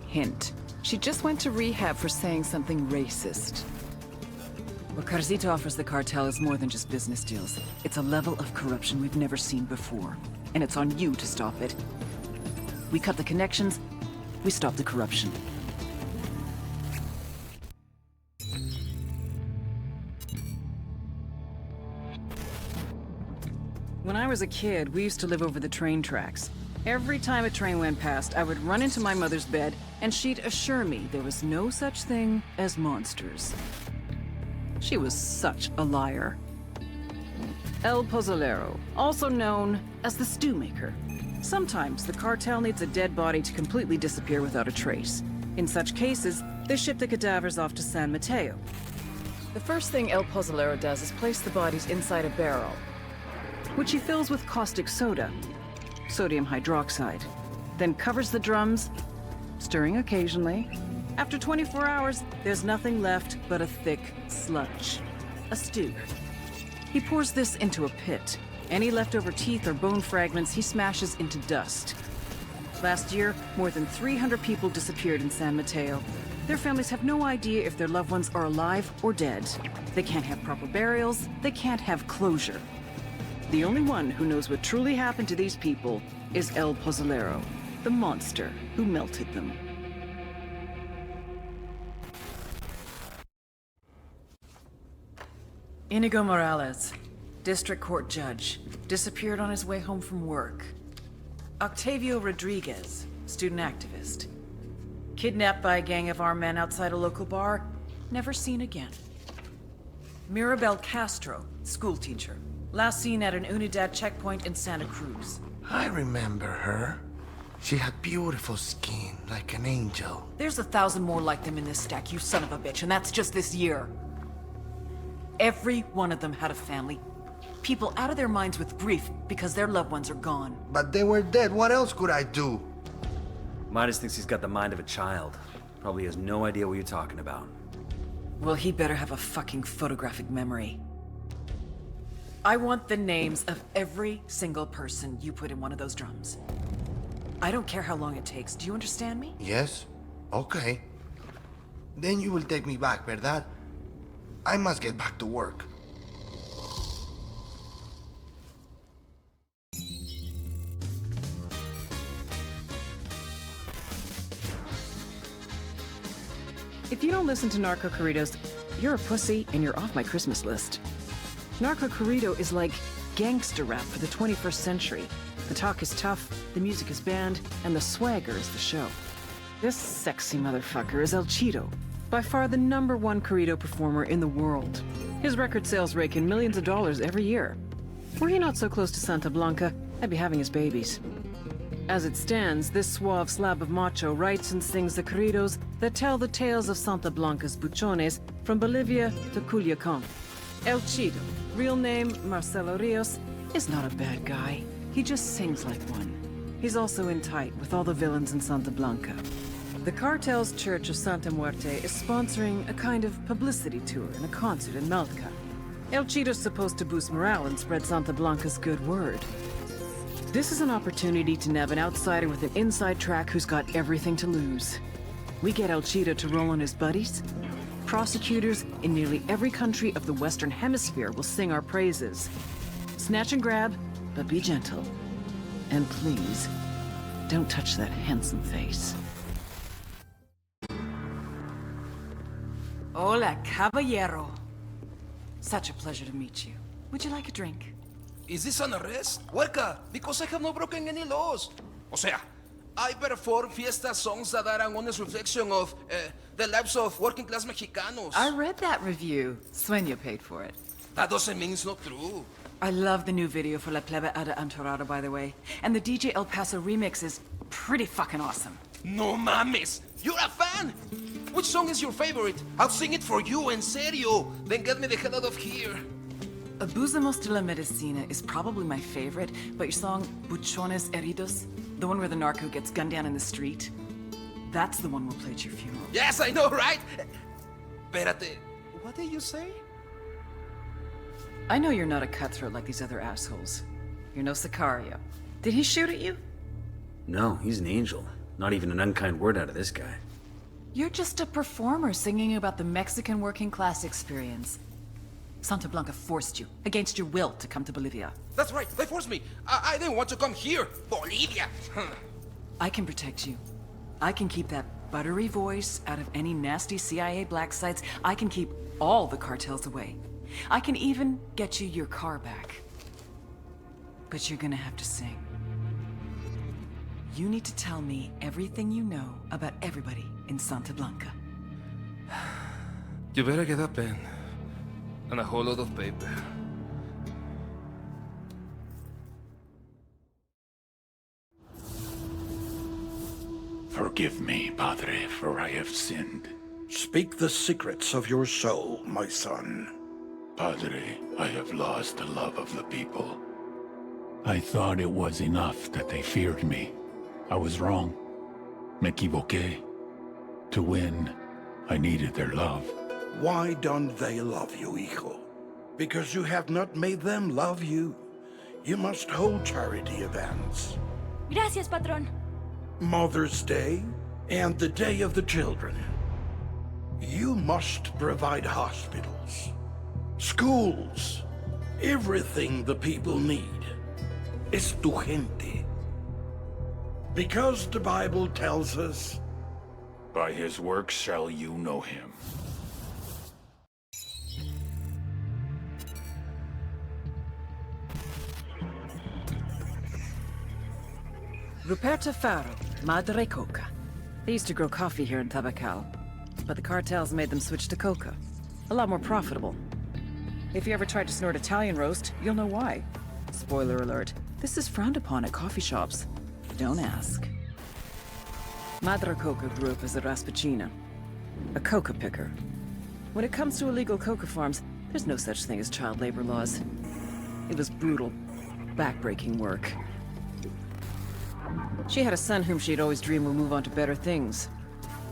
Speaker 19: Hint. She just went to rehab for saying something racist. What Carcita offers the cartel is more than just business deals. It's a level of corruption we've never seen before. And it's on you to stop it. We cut the connections, we stop the corruption. When I was a kid, we used to live over the train tracks. Every time a train went past, I would run into my mother's bed, and she'd assure me there was no such thing as monsters. She was such a liar. El Pozolero, also known as the Stew Maker. Sometimes the cartel needs a dead body to completely disappear without a trace. In such cases, they ship the cadavers off to San Mateo. The first thing El Pozolero does is place the bodies inside a barrel, which he fills with caustic soda, sodium hydroxide, then covers the drums, stirring occasionally. After 24 hours, there's nothing left but a thick sludge, a stew. He pours this into a pit. Any leftover teeth or bone fragments he smashes into dust. Last year, more than 300 people disappeared in San Mateo. Their families have no idea if their loved ones are alive or dead. They can't have proper burials, they can't have closure. The only one who knows what truly happened to these people is El Pozolero, the monster who melted them. Inigo Morales, district court judge, disappeared on his way home from work. Octavio Rodriguez, student activist. Kidnapped by a gang of armed men outside a local bar, never seen again. Mirabel Castro, schoolteacher, last seen at an Unidad checkpoint in Santa Cruz.
Speaker 10: I remember her. She had beautiful skin, like an angel.
Speaker 8: There's 1,000 more like them in this stack, you son of a bitch, and that's just this year. Every one of them had a family. People out of their minds with grief because their loved ones are gone.
Speaker 10: But they were dead. What else could I do?
Speaker 22: Midas thinks he's got the mind of a child. Probably has no idea what you're talking about.
Speaker 8: Well, he better have a fucking photographic memory. I want the names of every single person you put in one of those drums. I don't care how long it takes. Do you understand me?
Speaker 10: Yes? Okay. Then you will take me back, ¿verdad? I must get back to work.
Speaker 19: If you don't listen to Narco Corridos, you're a pussy and you're off my Christmas list. Narco Corrido is like gangster rap for the 21st century. The talk is tough, the music is banned, and the swagger is the show. This sexy motherfucker is El Cheeto, by far the #1 corrido performer in the world. His record sales rake in millions of dollars every year. Were he not so close to Santa Blanca, I'd be having his babies. As it stands, this suave slab of macho writes and sings the corridos that tell the tales of Santa Blanca's buchones from Bolivia to Culiacan. El Cheeto, real name Marcelo Rios, is not a bad guy. He just sings like one. He's also in tight with all the villains in Santa Blanca. The cartel's Church of Santa Muerte is sponsoring a kind of publicity tour and a concert in Malta. El Cheeto's supposed to boost morale and spread Santa Blanca's good word. This is an opportunity to nab an outsider with an inside track who's got everything to lose. We get El Cheeto to roll on his buddies. Prosecutors in nearly every country of the Western Hemisphere will sing our praises. Snatch and grab, but be gentle. And please, don't touch that handsome face. Hola, caballero. Such a pleasure to meet you. Would you like a drink?
Speaker 12: Is this an arrest? Huerca, because I have not broken any laws. O sea, I perform fiesta songs that are an honest reflection of the lives of working class Mexicanos.
Speaker 8: I read that review. Sueño paid for it.
Speaker 12: That doesn't mean it's not true.
Speaker 8: I love the new video for La Plebe Ada Antorada, by the way. And the DJ El Paso remix is pretty fucking awesome.
Speaker 12: No mames! You're a fan! Which song is your favorite? I'll sing it for you, en serio. Then get me the hell out of here.
Speaker 8: Abusamos de la Medicina is probably my favorite, but your song Buchones Heridos, the one where the narco gets gunned down in the street, that's the one we'll play at your funeral.
Speaker 12: Yes, I know, right? Espérate, what did you say?
Speaker 8: I know you're not a cutthroat like these other assholes. You're no Sicario. Did he shoot at you?
Speaker 22: No, he's an angel. Not even an unkind word out of this guy.
Speaker 8: You're just a performer singing about the Mexican working class experience. Santa Blanca forced you, against your will, to come to Bolivia.
Speaker 12: That's right, they forced me. I didn't want to come here. Bolivia.
Speaker 8: I can protect you. I can keep that buttery voice out of any nasty CIA black sites. I can keep all the cartels away. I can even get you your car back. But you're gonna have to sing. You need to tell me everything you know about everybody in Santa Blanca.
Speaker 12: You better get up and And a whole lot of paper.
Speaker 17: Forgive me, Padre, for I have sinned.
Speaker 7: Speak the secrets of your soul, my son.
Speaker 17: Padre, I have lost the love of the people. I thought it was enough that they feared me. I was wrong. Me equivoqué. To win, I needed their love.
Speaker 7: Why don't they love you, hijo? Because you have not made them love you. You must hold charity events.
Speaker 5: Gracias, patrón.
Speaker 7: Mother's Day and the Day of the Children. You must provide hospitals, schools, everything the people need. Es tu gente. Because the Bible tells us,
Speaker 17: by his works shall you know him.
Speaker 19: Ruperta Faro, Madre Coca. They used to grow coffee here in Tabacal, but the cartels made them switch to coca. A lot more profitable. If you ever tried to snort Italian roast, you'll know why. Spoiler alert, this is frowned upon at coffee shops. Don't ask. Madre Coca grew up as a raspacina, a coca picker. When it comes to illegal coca farms, there's no such thing as child labor laws. It was brutal, backbreaking work. She had a son whom she'd always dreamed would move on to better things.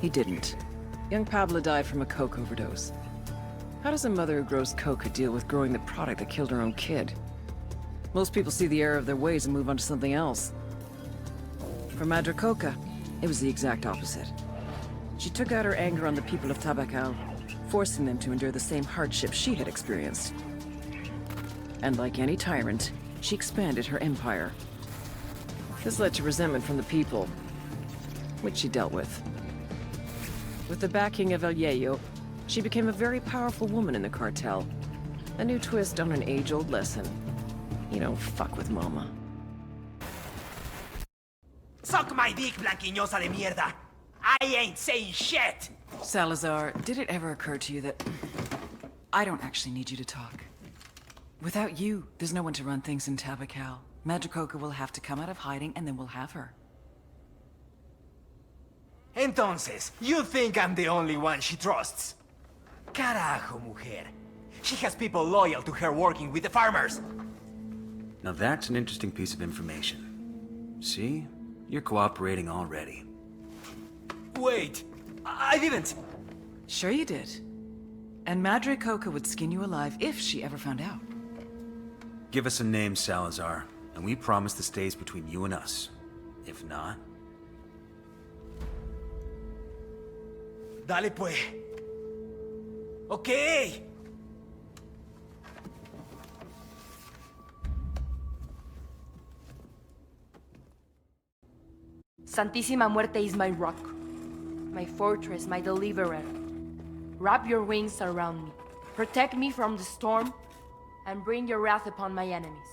Speaker 19: He didn't. Young Pablo died from a coke overdose. How does a mother who grows coca deal with growing the product that killed her own kid? Most people see the error of their ways and move on to something else. For Madre Coca, it was the exact opposite. She took out her anger on the people of Tabacal, forcing them to endure the same hardships she had experienced. And like any tyrant, she expanded her empire. This led to resentment from the people, which she dealt with. With the backing of El Yayo, she became a very powerful woman in the cartel. A new twist on an age-old lesson. You don't fuck with mama.
Speaker 13: Suck my dick, blanquiñosa de mierda! I ain't saying shit!
Speaker 8: Salazar, did it ever occur to you that I don't actually need you to talk? Without you, there's no one to run things in Tabacal. Madre Coca will have to come out of hiding, and then we'll have her.
Speaker 13: Entonces, you think I'm the only one she trusts? Carajo, mujer. She has people loyal to her working with the farmers.
Speaker 22: Now that's an interesting piece of information. See? You're cooperating already.
Speaker 13: Wait, I didn't.
Speaker 8: Sure you did. And Madre Coca would skin you alive if she ever found out.
Speaker 22: Give us a name, Salazar, and we promise this stays between you and us. If not...
Speaker 13: Dale pues. Okay.
Speaker 5: Santísima Muerte is my rock, my fortress, my deliverer. Wrap your wings around me, protect me from the storm, and bring your wrath upon my enemies.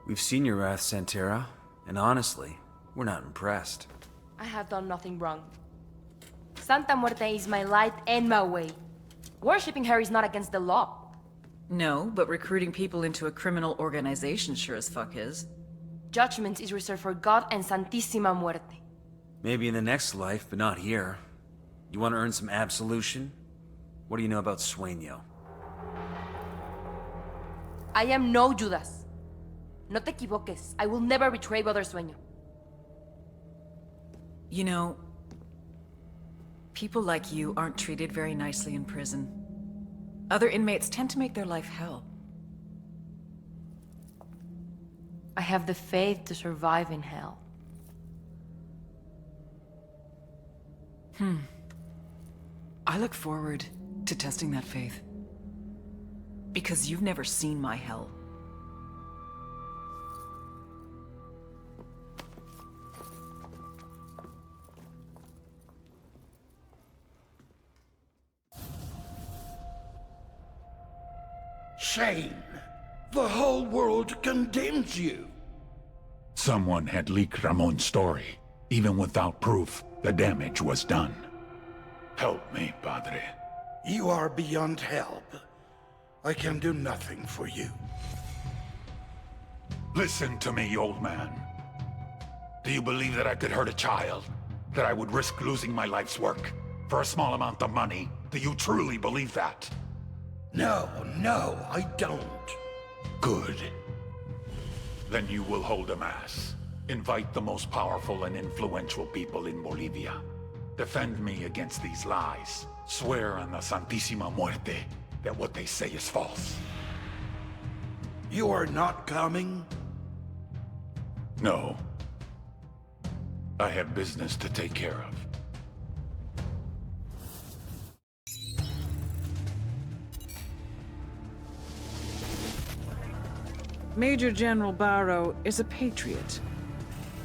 Speaker 22: We've seen your wrath, Santera, and honestly, we're not impressed.
Speaker 5: I have done nothing wrong. Santa Muerte is my light and my way. Worshipping her is not against the law.
Speaker 8: No, but recruiting people into a criminal organization sure as fuck is.
Speaker 5: Judgment is reserved for God and Santísima Muerte.
Speaker 22: Maybe in the next life, but not here. You want to earn some absolution? What do you know about Sueño?
Speaker 5: I am no Judas. No te equivoques. I will never betray Brother Sueño.
Speaker 8: You know, people like you aren't treated very nicely in prison. Other inmates tend to make their life hell.
Speaker 5: I have the faith to survive in hell.
Speaker 8: I look forward to testing that faith. Because you've never seen my hell.
Speaker 7: Shame. The whole world condemns you.
Speaker 17: Someone had leaked Ramon's story. Even without proof, the damage was done. Help me, Padre.
Speaker 7: You are beyond help. I can do nothing for you.
Speaker 17: Listen to me, old man. Do you believe that I could hurt a child? That I would risk losing my life's work for a small amount of money? Do you truly believe that?
Speaker 7: No, I don't.
Speaker 17: Good. Then you will hold a mass. Invite the most powerful and influential people in Bolivia. Defend me against these lies. Swear on the Santísima Muerte that what they say is false.
Speaker 7: You are not coming?
Speaker 17: No. I have business to take care of.
Speaker 19: Major General Barro is a patriot.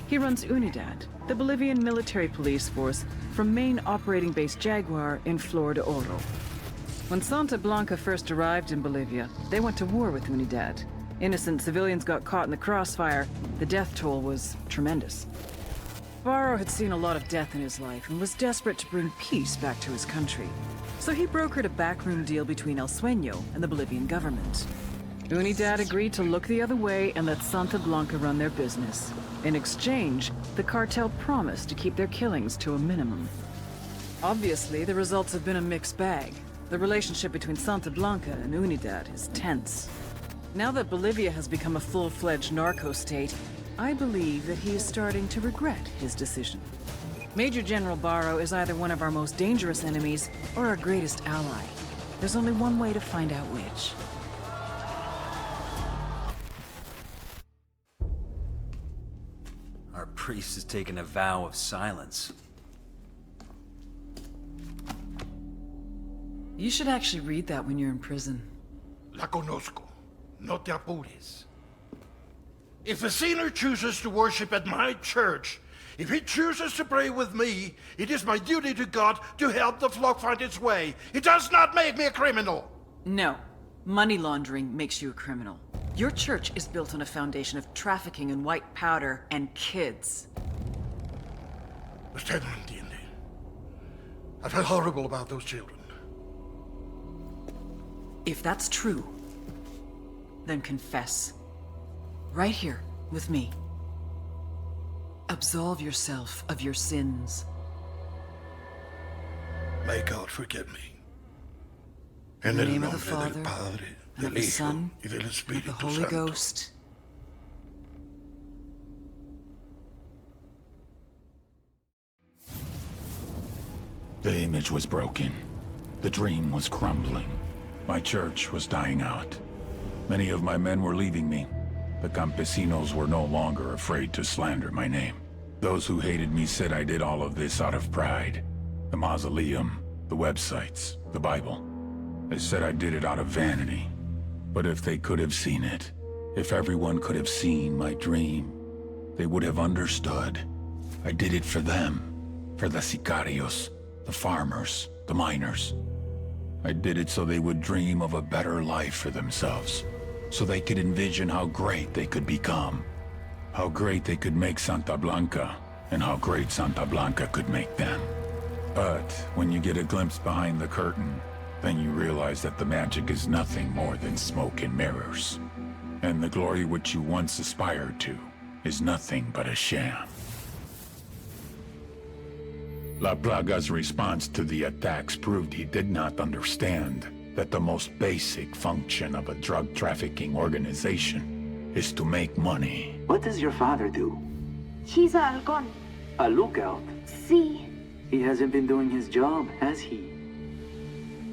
Speaker 19: He runs UNIDAD, the Bolivian military police force from main operating base Jaguar in Flor de Oro. When Santa Blanca first arrived in Bolivia, they went to war with UNIDAD. Innocent civilians got caught in the crossfire. The death toll was tremendous. Barro had seen a lot of death in his life and was desperate to bring peace back to his country. So he brokered a backroom deal between El Sueño and the Bolivian government. UNIDAD agreed to look the other way and let Santa Blanca run their business. In exchange, the cartel promised to keep their killings to a minimum. Obviously, the results have been a mixed bag. The relationship between Santa Blanca and UNIDAD is tense. Now that Bolivia has become a full-fledged narco state, I believe that he is starting to regret his decision. Major General Barro is either one of our most dangerous enemies or our greatest ally. There's only one way to find out which.
Speaker 22: Our priest has taken a vow of silence.
Speaker 19: You should actually read that when you're in prison.
Speaker 7: La conozco. No te apures. If a sinner chooses to worship at my church, if he chooses to pray with me, it is my duty to God to help the flock find its way. It does not make me a criminal.
Speaker 19: No. Money laundering makes you a criminal. Your church is built on a foundation of trafficking in white powder and kids.
Speaker 7: Usted no entiende. I felt horrible about those children.
Speaker 19: If that's true, then confess. Right here, with me. Absolve yourself of your sins.
Speaker 7: May God forgive me.
Speaker 19: In the name of the Father, and of the Son,
Speaker 7: y del
Speaker 19: and of
Speaker 7: Espíritu
Speaker 19: the Holy
Speaker 7: Santo.
Speaker 19: Ghost.
Speaker 17: The image was broken. The dream was crumbling. My church was dying out. Many of my men were leaving me. The campesinos were no longer afraid to slander my name. Those who hated me said I did all of this out of pride. The mausoleum, the websites, the Bible. They said I did it out of vanity. But if they could have seen it, if everyone could have seen my dream, they would have understood. I did it for them, for the sicarios, the farmers, the miners. I did it so they would dream of a better life for themselves, so they could envision how great they could become, how great they could make Santa Blanca, and how great Santa Blanca could make them. But when you get a glimpse behind the curtain, then you realize that the magic is nothing more than smoke and mirrors. And the glory which you once aspired to is nothing but a sham. La Plaga's response to the attacks proved he did not understand that the most basic function of a drug trafficking organization is to make money.
Speaker 3: What does your father do?
Speaker 1: He's a halcón.
Speaker 3: A lookout?
Speaker 1: Sí.
Speaker 3: He hasn't been doing his job, has he?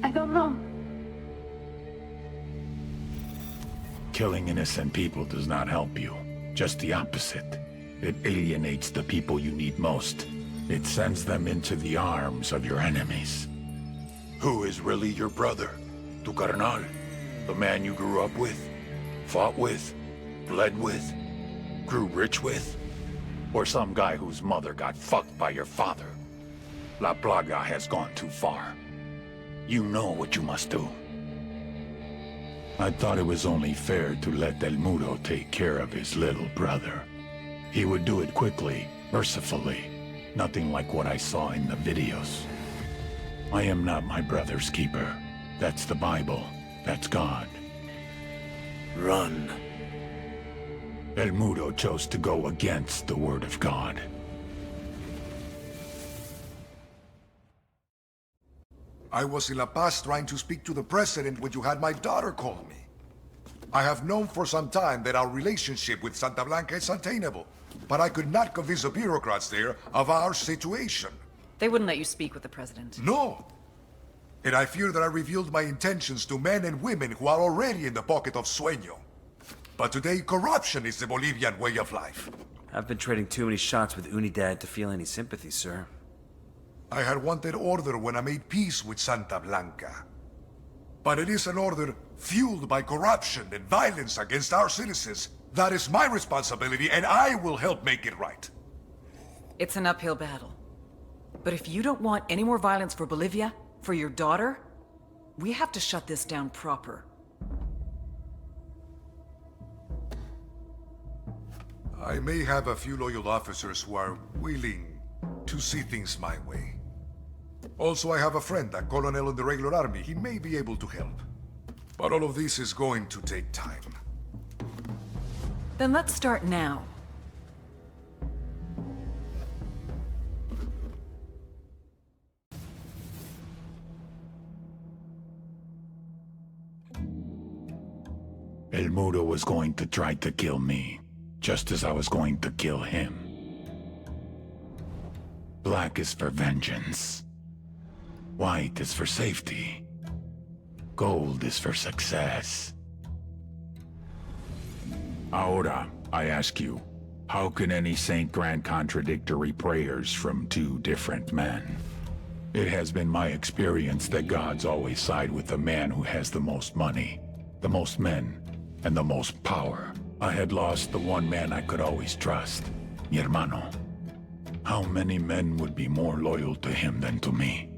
Speaker 1: I don't know.
Speaker 17: Killing innocent people does not help you. Just the opposite. It alienates the people you need most. It sends them into the arms of your enemies. Who is really your brother? Tu carnal? The man you grew up with? Fought with? Bled with? Grew rich with? Or some guy whose mother got fucked by your father? La Plaga has gone too far. You know what you must do. I thought it was only fair to let El Mudo take care of his little brother. He would do it quickly, mercifully. Nothing like what I saw in the videos. I am not my brother's keeper. That's the Bible. That's God. Run. El Mudo chose to go against the word of God.
Speaker 14: I was in La Paz trying to speak to the president when you had my daughter call me. I have known for some time that our relationship with Santa Blanca is untenable, but I could not convince the bureaucrats there of our situation.
Speaker 8: They wouldn't let you speak with the president.
Speaker 14: No. And I fear that I revealed my intentions to men and women who are already in the pocket of Sueño. But today, corruption is the Bolivian way of life.
Speaker 22: I've been trading too many shots with Unidad to feel any sympathy, sir.
Speaker 14: I had wanted order when I made peace with Santa Blanca. But it is an order fueled by corruption and violence against our citizens. That is my responsibility, and I will help make it right.
Speaker 8: It's an uphill battle. But if you don't want any more violence for Bolivia, for your daughter, we have to shut this down proper.
Speaker 14: I may have a few loyal officers who are willing to see things my way. Also, I have a friend, a colonel in the regular army. He may be able to help. But all of this is going to take time.
Speaker 8: Then let's start now.
Speaker 17: El Mudo was going to try to kill me, just as I was going to kill him. Black is for vengeance. White is for safety. Gold is for success. Ahora, I ask you, how can any saint grant contradictory prayers from two different men? It has been my experience that gods always side with the man who has the most money, the most men, and the most power. I had lost the one man I could always trust, mi hermano. How many men would be more loyal to him than to me?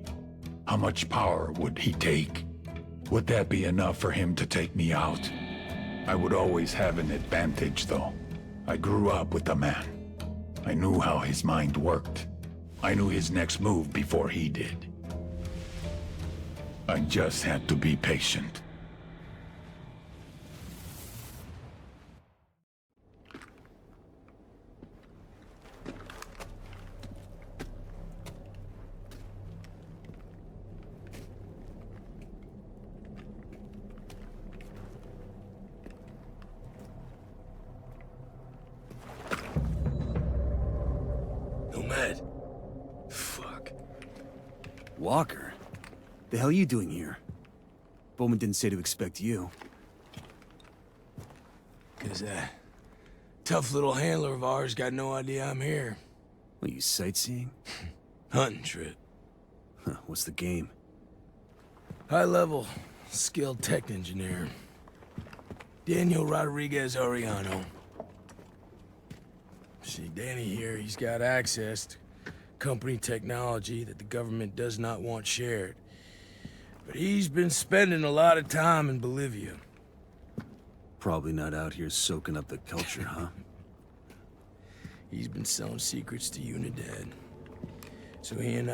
Speaker 17: How much power would he take? Would that be enough for him to take me out? I would always have an advantage, though. I grew up with the man. I knew how his mind worked. I knew his next move before he did. I just had to be patient.
Speaker 11: Walker? The hell are you doing here? Bowman didn't say to expect you.
Speaker 16: 'Cause that tough little handler of ours got no idea I'm here.
Speaker 11: What, you sightseeing?
Speaker 16: Hunting trip.
Speaker 11: Huh, what's the game?
Speaker 16: High-level, skilled tech engineer. Daniel Rodriguez Arellano. See, Danny here, he's got access to company technology that the government does not want shared. But he's been spending a lot of time in Bolivia.
Speaker 11: Probably not out here soaking up the culture, huh?
Speaker 16: He's been selling secrets to Unidad. So he and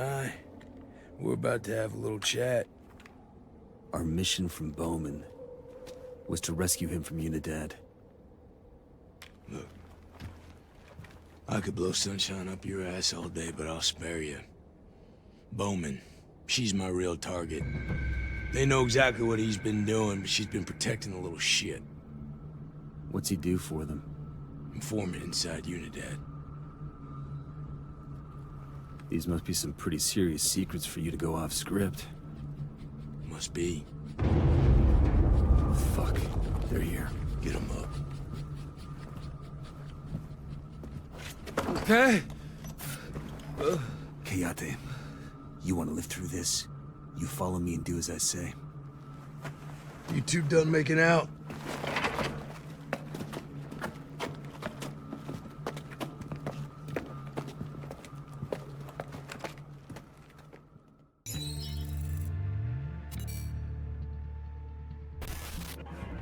Speaker 16: we're about to have a little chat.
Speaker 11: Our mission from Bowman was to rescue him from Unidad.
Speaker 16: Look, I could blow sunshine up your ass all day, but I'll spare you. Bowman, she's my real target. They know exactly what he's been doing, but she's been protecting the little shit.
Speaker 11: What's he do for them?
Speaker 16: Informant inside Unidad.
Speaker 11: These must be some pretty serious secrets for you to go off script.
Speaker 16: Must be.
Speaker 11: Fuck. They're here.
Speaker 16: Get them up.
Speaker 11: Okay. Kayate, you want to live through this? You follow me and do as I say.
Speaker 16: You two done making out?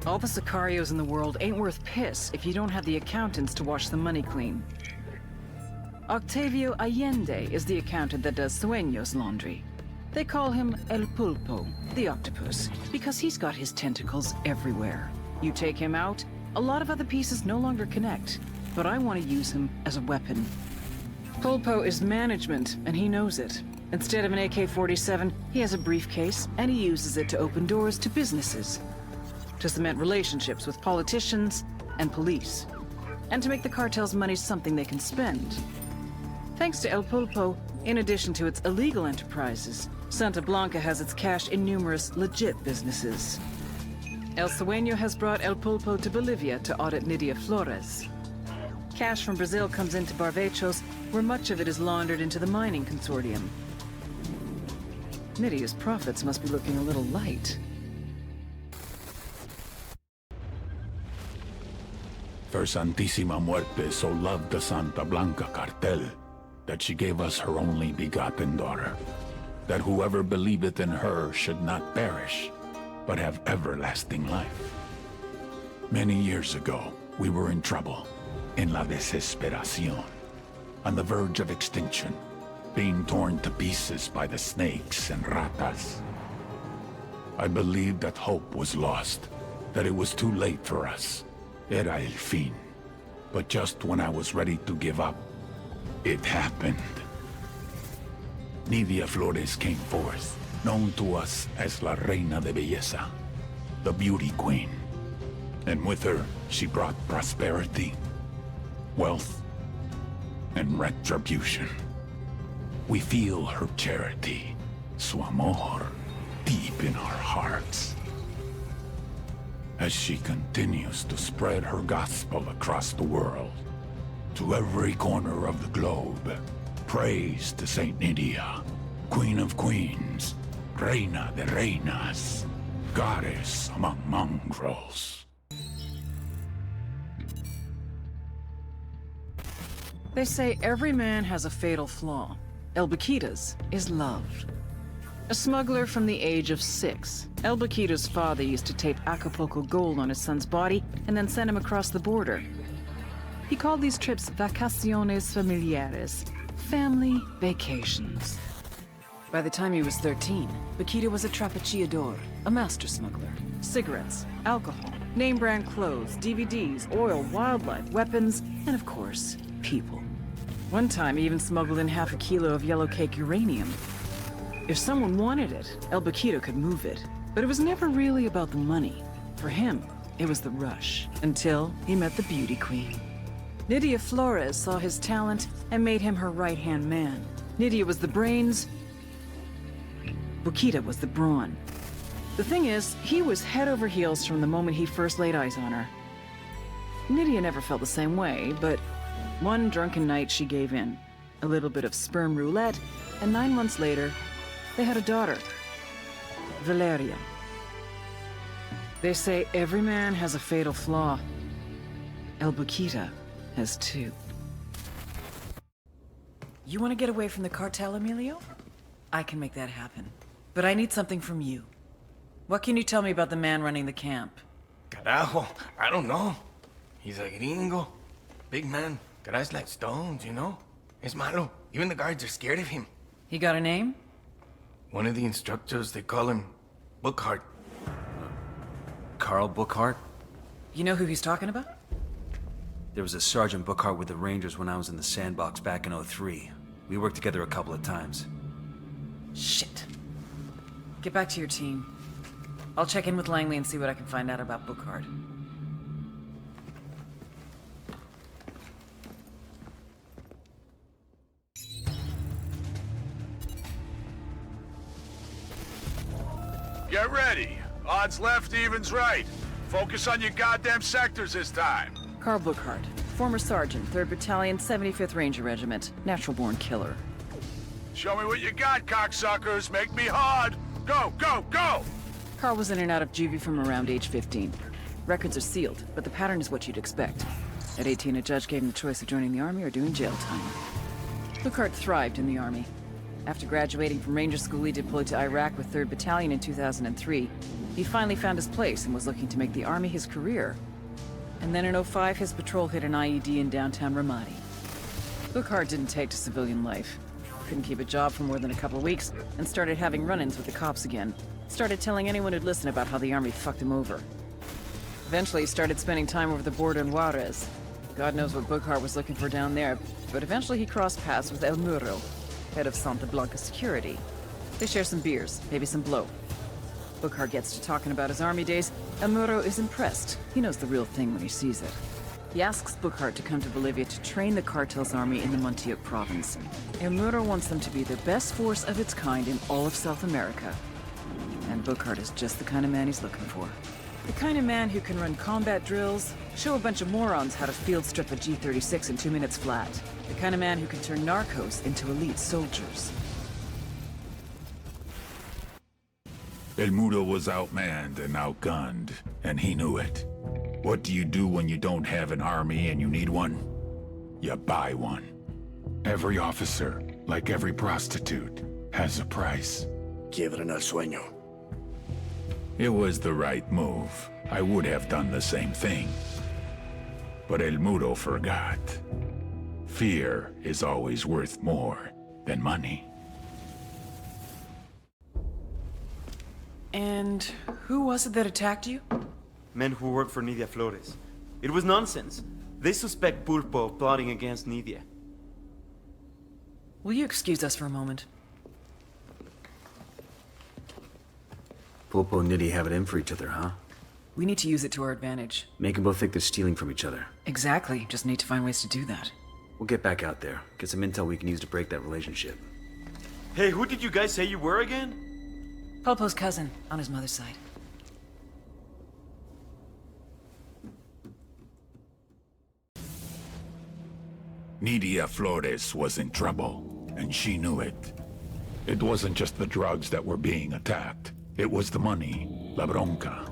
Speaker 19: All the Sicarios in the world ain't worth piss if you don't have the accountants to wash the money clean. Octavio Allende is the accountant that does Sueño's laundry. They call him El Pulpo, the octopus, because he's got his tentacles everywhere. You take him out, a lot of other pieces no longer connect. But I want to use him as a weapon. Pulpo is management, and he knows it. Instead of an AK-47, he has a briefcase, and he uses it to open doors to businesses. To cement relationships with politicians and police. And to make the cartel's money something they can spend. Thanks to El Pulpo, in addition to its illegal enterprises, Santa Blanca has its cash in numerous legit businesses. El Sueño has brought El Pulpo to Bolivia to audit Nydia Flores. Cash from Brazil comes into Barvechos, where much of it is laundered into the mining consortium. Nydia's profits must be looking a little light.
Speaker 17: For Santísima Muerte so loved the Santa Blanca cartel that she gave us her only begotten daughter, that whoever believeth in her should not perish, but have everlasting life. Many years ago, we were in trouble, in la desesperación, on the verge of extinction, being torn to pieces by the snakes and ratas. I believed that hope was lost, that it was too late for us. Era el fin. But just when I was ready to give up, it happened. Nydia Flores came forth, known to us as La Reina de Belleza, the Beauty Queen. And with her, she brought prosperity, wealth, and retribution. We feel her charity, su amor, deep in our hearts. As she continues to spread her gospel across the world, to every corner of the globe, praise to Saint Nydia, Queen of Queens, Reina de Reinas, Goddess among mongrels.
Speaker 19: They say every man has a fatal flaw. El Baquitas is loved. A smuggler from the age of 6, El Baquita's father used to tape Acapulco gold on his son's body and then send him across the border. He called these trips vacaciones familiares, family vacations. By the time he was 13, Baquita was a trapechiador, a master smuggler. Cigarettes, alcohol, name-brand clothes, DVDs, oil, wildlife, weapons, and of course, people. One time, he even smuggled in half a kilo of yellow cake uranium. If someone wanted it, El Baquita could move it. But it was never really about the money. For him, it was the rush, until he met the beauty queen. Nydia Flores saw his talent and made him her right-hand man. Nydia was the brains, Baquita was the brawn. The thing is, he was head over heels from the moment he first laid eyes on her. Nydia never felt the same way, but one drunken night she gave in. A little bit of sperm roulette, and 9 months later, they had a daughter, Valeria. They say every man has a fatal flaw. El Baquita has 2.
Speaker 8: You want to get away from the cartel, Emilio? I can make that happen. But I need something from you. What can you tell me about the man running the camp?
Speaker 6: Carajo, I don't know. He's a gringo. Big man. Guys like stones, you know? Es malo. Even the guards are scared of him.
Speaker 8: He got a name?
Speaker 6: One of the instructors, they call him Bookhart.
Speaker 22: Carl Bookhart?
Speaker 8: You know who he's talking about?
Speaker 22: There was a Sergeant Bookhart with the Rangers when I was in the sandbox back in '03. We worked together a couple of times.
Speaker 8: Shit. Get back to your team. I'll check in with Langley and see what I can find out about Bookhart.
Speaker 18: Get ready. Odds left, evens right. Focus on your goddamn sectors this time.
Speaker 19: Carl Bookhart, former sergeant, 3rd Battalion, 75th Ranger Regiment, natural-born killer.
Speaker 18: Show me what you got, cocksuckers. Make me hard. Go, go, go!
Speaker 19: Carl was in and out of juvie from around age 15. Records are sealed, but the pattern is what you'd expect. At 18, a judge gave him the choice of joining the Army or doing jail time. Bookhart thrived in the Army. After graduating from Ranger School, he deployed to Iraq with 3rd Battalion in 2003. He finally found his place and was looking to make the Army his career. And then in '05, his patrol hit an IED in downtown Ramadi. Bookhart didn't take to civilian life. Couldn't keep a job for more than a couple of weeks, and started having run-ins with the cops again. Started telling anyone who'd listen about how the Army fucked him over. Eventually, he started spending time over the border in Juarez. God knows what Bukhar was looking for down there, but eventually he crossed paths with El Muro, head of Santa Blanca security. They share some beers, maybe some blow. Bukhar gets to talking about his army days. El Muro is impressed. He knows the real thing when he sees it. He asks Bukhar to come to Bolivia to train the cartel's army in the Montilluk province. El Muro wants them to be the best force of its kind in all of South America. And Bukhar is just the kind of man he's looking for. The kind of man who can run combat drills, show a bunch of morons how to field strip a G-36 in 2 minutes flat. The kind of man who can turn narcos into elite soldiers.
Speaker 17: El Mudo was outmanned and outgunned, and he knew it. What do you do when you don't have an army and you need one? You buy one. Every officer, like every prostitute, has a price.
Speaker 2: Quiebran al sueño.
Speaker 17: It was the right move. I would have done the same thing. But El Mudo forgot. Fear is always worth more than money.
Speaker 8: And who was it that attacked you?
Speaker 15: Men who work for Nidia Flores. It was nonsense. They suspect Pulpo of plotting against Nidia.
Speaker 8: Will you excuse us for a moment?
Speaker 22: Pulpo and Nidia have it in for each other, huh?
Speaker 8: We need to use it to our advantage.
Speaker 22: Make them both think they're stealing from each other.
Speaker 8: Exactly. Just need to find ways to do that.
Speaker 22: We'll get back out there. Get some intel we can use to break that relationship.
Speaker 15: Hey, who did you guys say you were again?
Speaker 8: Pulpo's cousin, on his mother's side.
Speaker 17: Nidia Flores was in trouble, and she knew it. It wasn't just the drugs that were being attacked. It was the money, la bronca.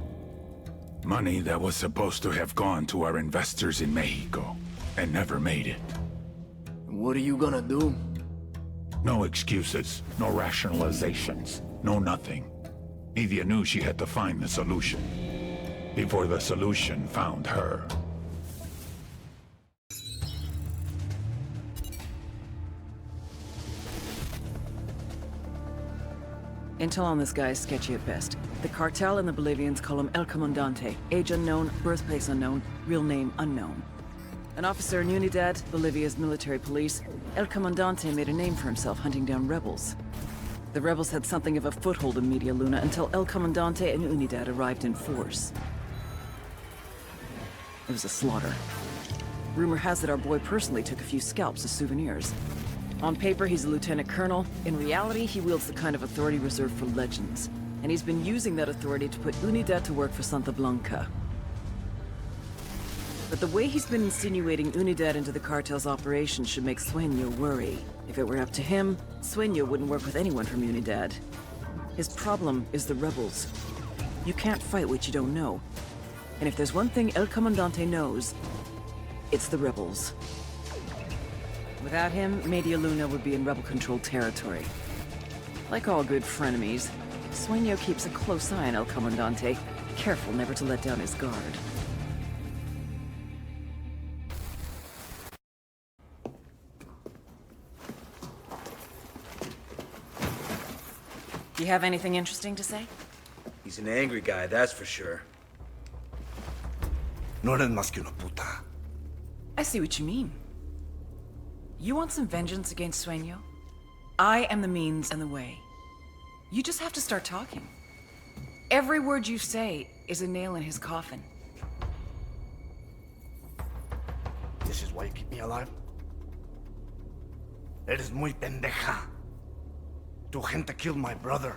Speaker 17: Money that was supposed to have gone to our investors in Mexico, and never made it.
Speaker 2: What are you gonna do?
Speaker 17: No excuses, no rationalizations, no nothing. Nidia knew she had to find the solution, before the solution found her.
Speaker 19: Intel on this guy is sketchy at best. The cartel and the Bolivians call him El Comandante. Age unknown, birthplace unknown, real name unknown. An officer in Unidad, Bolivia's military police, El Comandante made a name for himself hunting down rebels. The rebels had something of a foothold in Media Luna until El Comandante and Unidad arrived in force. It was a slaughter. Rumor has it our boy personally took a few scalps as souvenirs. On paper, he's a lieutenant colonel. In reality, he wields the kind of authority reserved for legends. And he's been using that authority to put Unidad to work for Santa Blanca. But the way he's been insinuating Unidad into the cartel's operation should make Sueño worry. If it were up to him, Sueño wouldn't work with anyone from Unidad. His problem is the rebels. You can't fight what you don't know. And if there's one thing El Comandante knows, it's the rebels. Without him, Media Luna would be in rebel-controlled territory. Like all good frenemies, Sueño keeps a close eye on El Comandante, careful never to let down his guard. Do you have anything interesting to say?
Speaker 22: He's an angry guy, that's for sure.
Speaker 10: No eres más que una puta.
Speaker 8: I see what you mean. You want some vengeance against Sueño? I am the means and the way. You just have to start talking. Every word you say is a nail in his coffin.
Speaker 10: This is why you keep me alive? Eres muy pendeja. Tu gente killed my brother.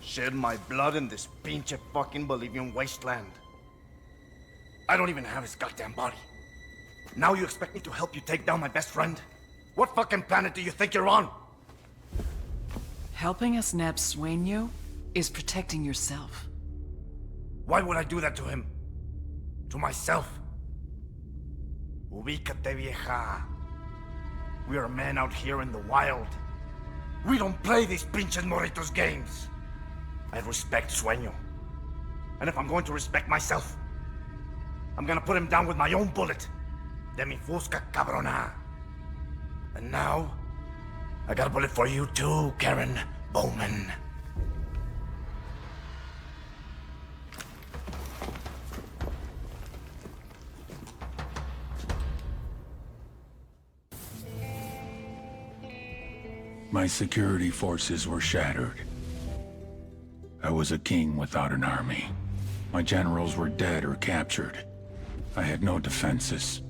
Speaker 10: Shed my blood in this pinche fucking Bolivian wasteland. I don't even have his goddamn body. Now you expect me to help you take down my best friend? What fucking planet do you think you're on?
Speaker 8: Helping us nab Sueño is protecting yourself.
Speaker 10: Why would I do that to him? To myself? Ubícate, vieja. We are men out here in the wild. We don't play these pinches morritos games. I respect Sueño. And if I'm going to respect myself, I'm gonna put him down with my own bullet. De mi fusca, cabrona. And now, I got a bullet for you too, Karen Bowman.
Speaker 17: My security forces were shattered. I was a king without an army. My generals were dead or captured. I had no defenses,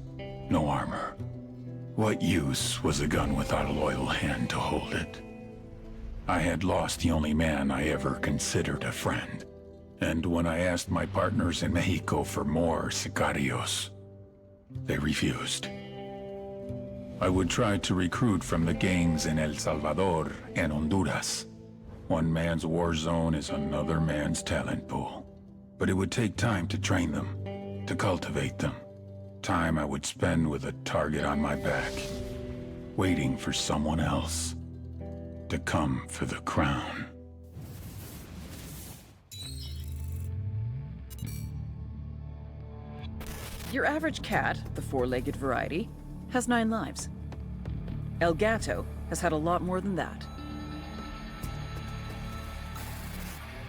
Speaker 17: no armor. What use was a gun without a loyal hand to hold it? I had lost the only man I ever considered a friend. And when I asked my partners in Mexico for more sicarios, they refused. I would try to recruit from the gangs in El Salvador and Honduras. One man's war zone is another man's talent pool. But it would take time to train them, to cultivate them. Time I would spend with a target on my back, waiting for someone else to come for the crown.
Speaker 19: Your average cat, the four-legged variety, has 9 lives. El Gato has had a lot more than that.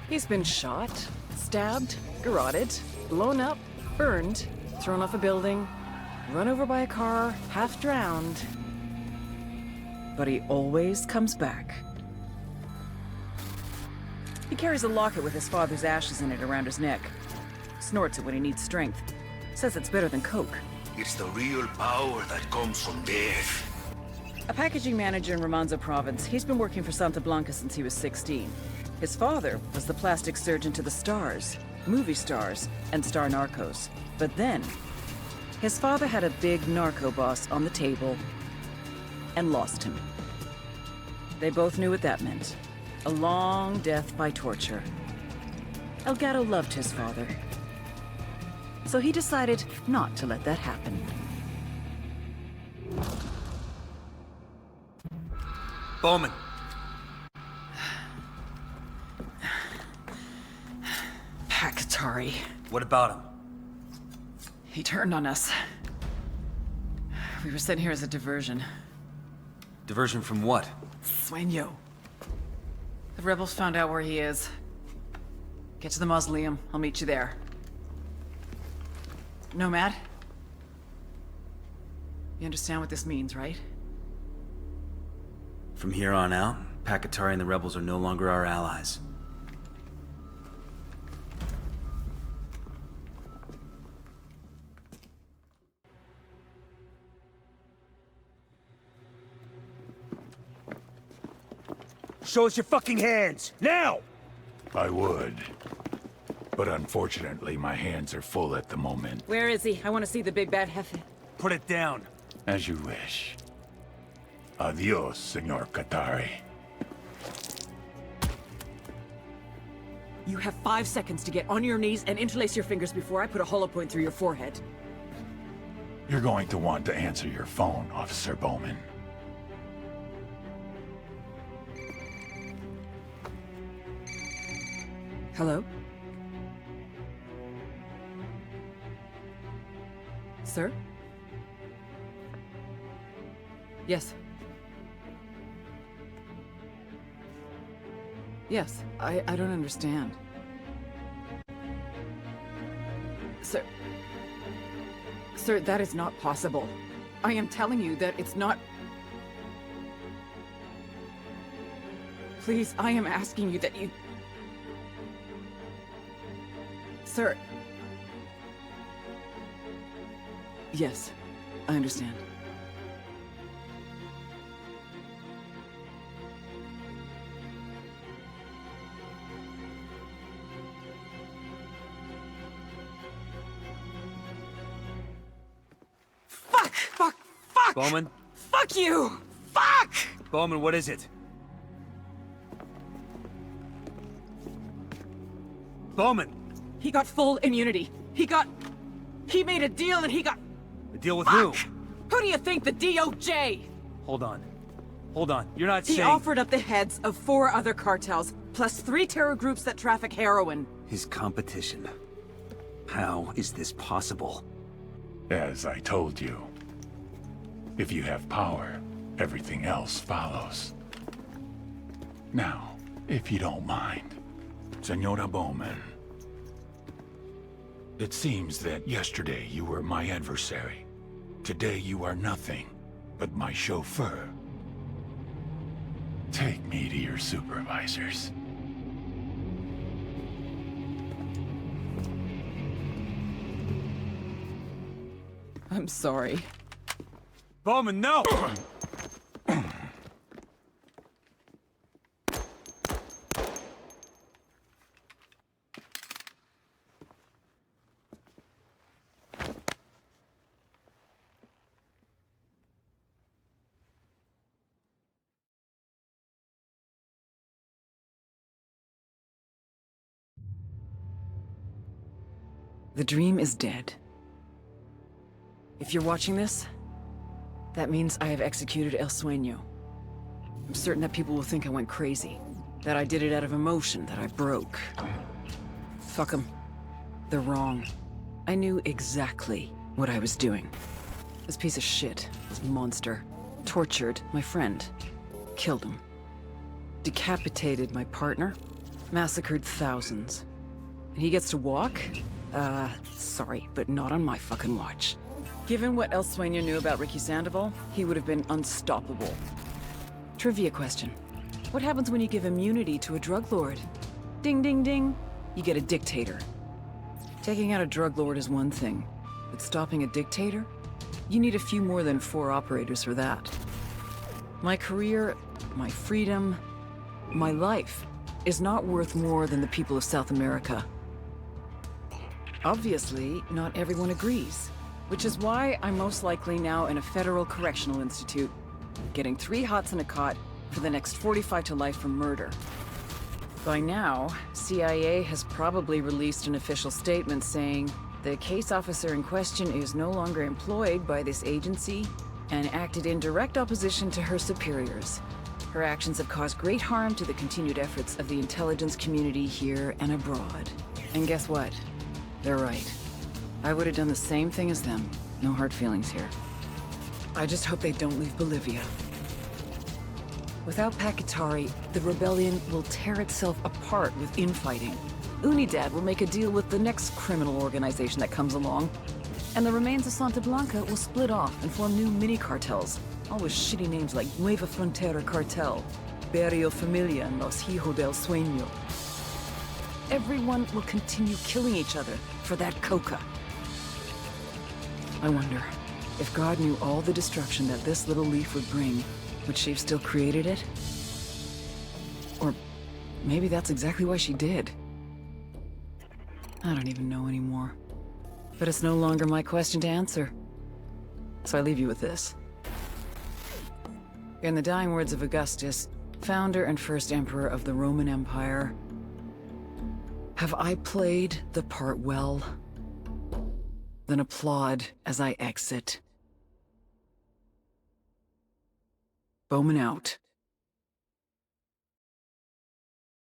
Speaker 19: He's been shot, stabbed, garroted, blown up, burned, thrown off a building, run over by a car, half drowned. But he always comes back. He carries a locket with his father's ashes in it around his neck. Snorts it when he needs strength. Says it's better than Coke.
Speaker 9: It's the real power that comes from death.
Speaker 19: A packaging manager in Romanzo province, he's been working for Santa Blanca since he was 16. His father was the plastic surgeon to the stars, movie stars, and star narcos. But then, his father had a big narco boss on the table and lost him. They both knew what that meant. A long death by torture. El Gato loved his father. So he decided not to let that happen.
Speaker 22: Bowman.
Speaker 19: Pakatari.
Speaker 22: What about him?
Speaker 19: He turned on us. We were sent here as a diversion.
Speaker 22: Diversion from what?
Speaker 19: Sueño. The rebels found out where he is. Get to the mausoleum. I'll meet you there. Nomad? You understand what this means, right?
Speaker 22: From here on out, Pakatari and the rebels are no longer our allies.
Speaker 13: Show us your fucking hands, now!
Speaker 17: I would. But unfortunately, my hands are full at the moment.
Speaker 19: Where is he? I want to see the big bad jefe.
Speaker 13: Put it down.
Speaker 17: As you wish. Adios, Senor Katari.
Speaker 19: You have 5 seconds to get on your knees and interlace your fingers before I put a hollow point through your forehead.
Speaker 17: You're going to want to answer your phone, Officer Bowman.
Speaker 19: Hello? Sir? Yes. Yes, I don't understand. Sir... Sir, that is not possible. I am telling you that it's not... Please, I am asking you that you... Sir... Yes, I understand. Fuck!
Speaker 22: Bowman?
Speaker 19: Fuck you! Fuck!
Speaker 22: Bowman, what is it? Bowman!
Speaker 19: He got full immunity. He made a deal and he got...
Speaker 22: A deal with who?
Speaker 19: Who do you think, the DOJ?
Speaker 22: Hold on. Hold on. You're not
Speaker 19: He
Speaker 22: saying...
Speaker 19: offered up the heads of 4 other cartels, plus 3 terror groups that traffic heroin.
Speaker 22: His competition. How is this possible?
Speaker 17: As I told you, if you have power, everything else follows. Now, if you don't mind, Senora Bowman, it seems that yesterday you were my adversary. Today you are nothing but my chauffeur. Take me to your supervisors.
Speaker 19: I'm sorry.
Speaker 11: Bowman, no!
Speaker 19: The dream is dead. If you're watching this, that means I have executed El Sueño. I'm certain that people will think I went crazy, that I did it out of emotion, that I broke. Fuck them. They're wrong. I knew exactly what I was doing. This piece of shit, this monster, tortured my friend, killed him, decapitated my partner, massacred thousands. And he gets to walk? Sorry, but not on my fucking watch. Given what El Sueño knew about Ricky Sandoval, he would have been unstoppable. Trivia question. What happens when you give immunity to a drug lord? Ding, ding, ding. You get a dictator. Taking out a drug lord is one thing, but stopping a dictator? You need a few more than 4 operators for that. My career, my freedom, my life is not worth more than the people of South America. Obviously, not everyone agrees, which is why I'm most likely now in a federal correctional institute, getting 3 hots and a cot for the next 45 to life for murder. By now, CIA has probably released an official statement saying the case officer in question is no longer employed by this agency and acted in direct opposition to her superiors. Her actions have caused great harm to the continued efforts of the intelligence community here and abroad. And guess what? They're right. I would have done the same thing as them. No hard feelings here. I just hope they don't leave Bolivia. Without Pakatari, the rebellion will tear itself apart with infighting. Unidad will make a deal with the next criminal organization that comes along, and the remains of Santa Blanca will split off and form new mini-cartels, all with shitty names like Nueva Frontera Cartel, Barrio Familia, and Los Hijos del Sueño. Everyone will continue killing each other for that coca. I wonder, if God knew all the destruction that this little leaf would bring, would she have still created it? Or maybe that's exactly why she did. I don't even know anymore. But it's no longer my question to answer. So I leave you with this. In the dying words of Augustus, founder and first emperor of the Roman Empire, have I played the part well? Then applaud as I exit. Bowman out.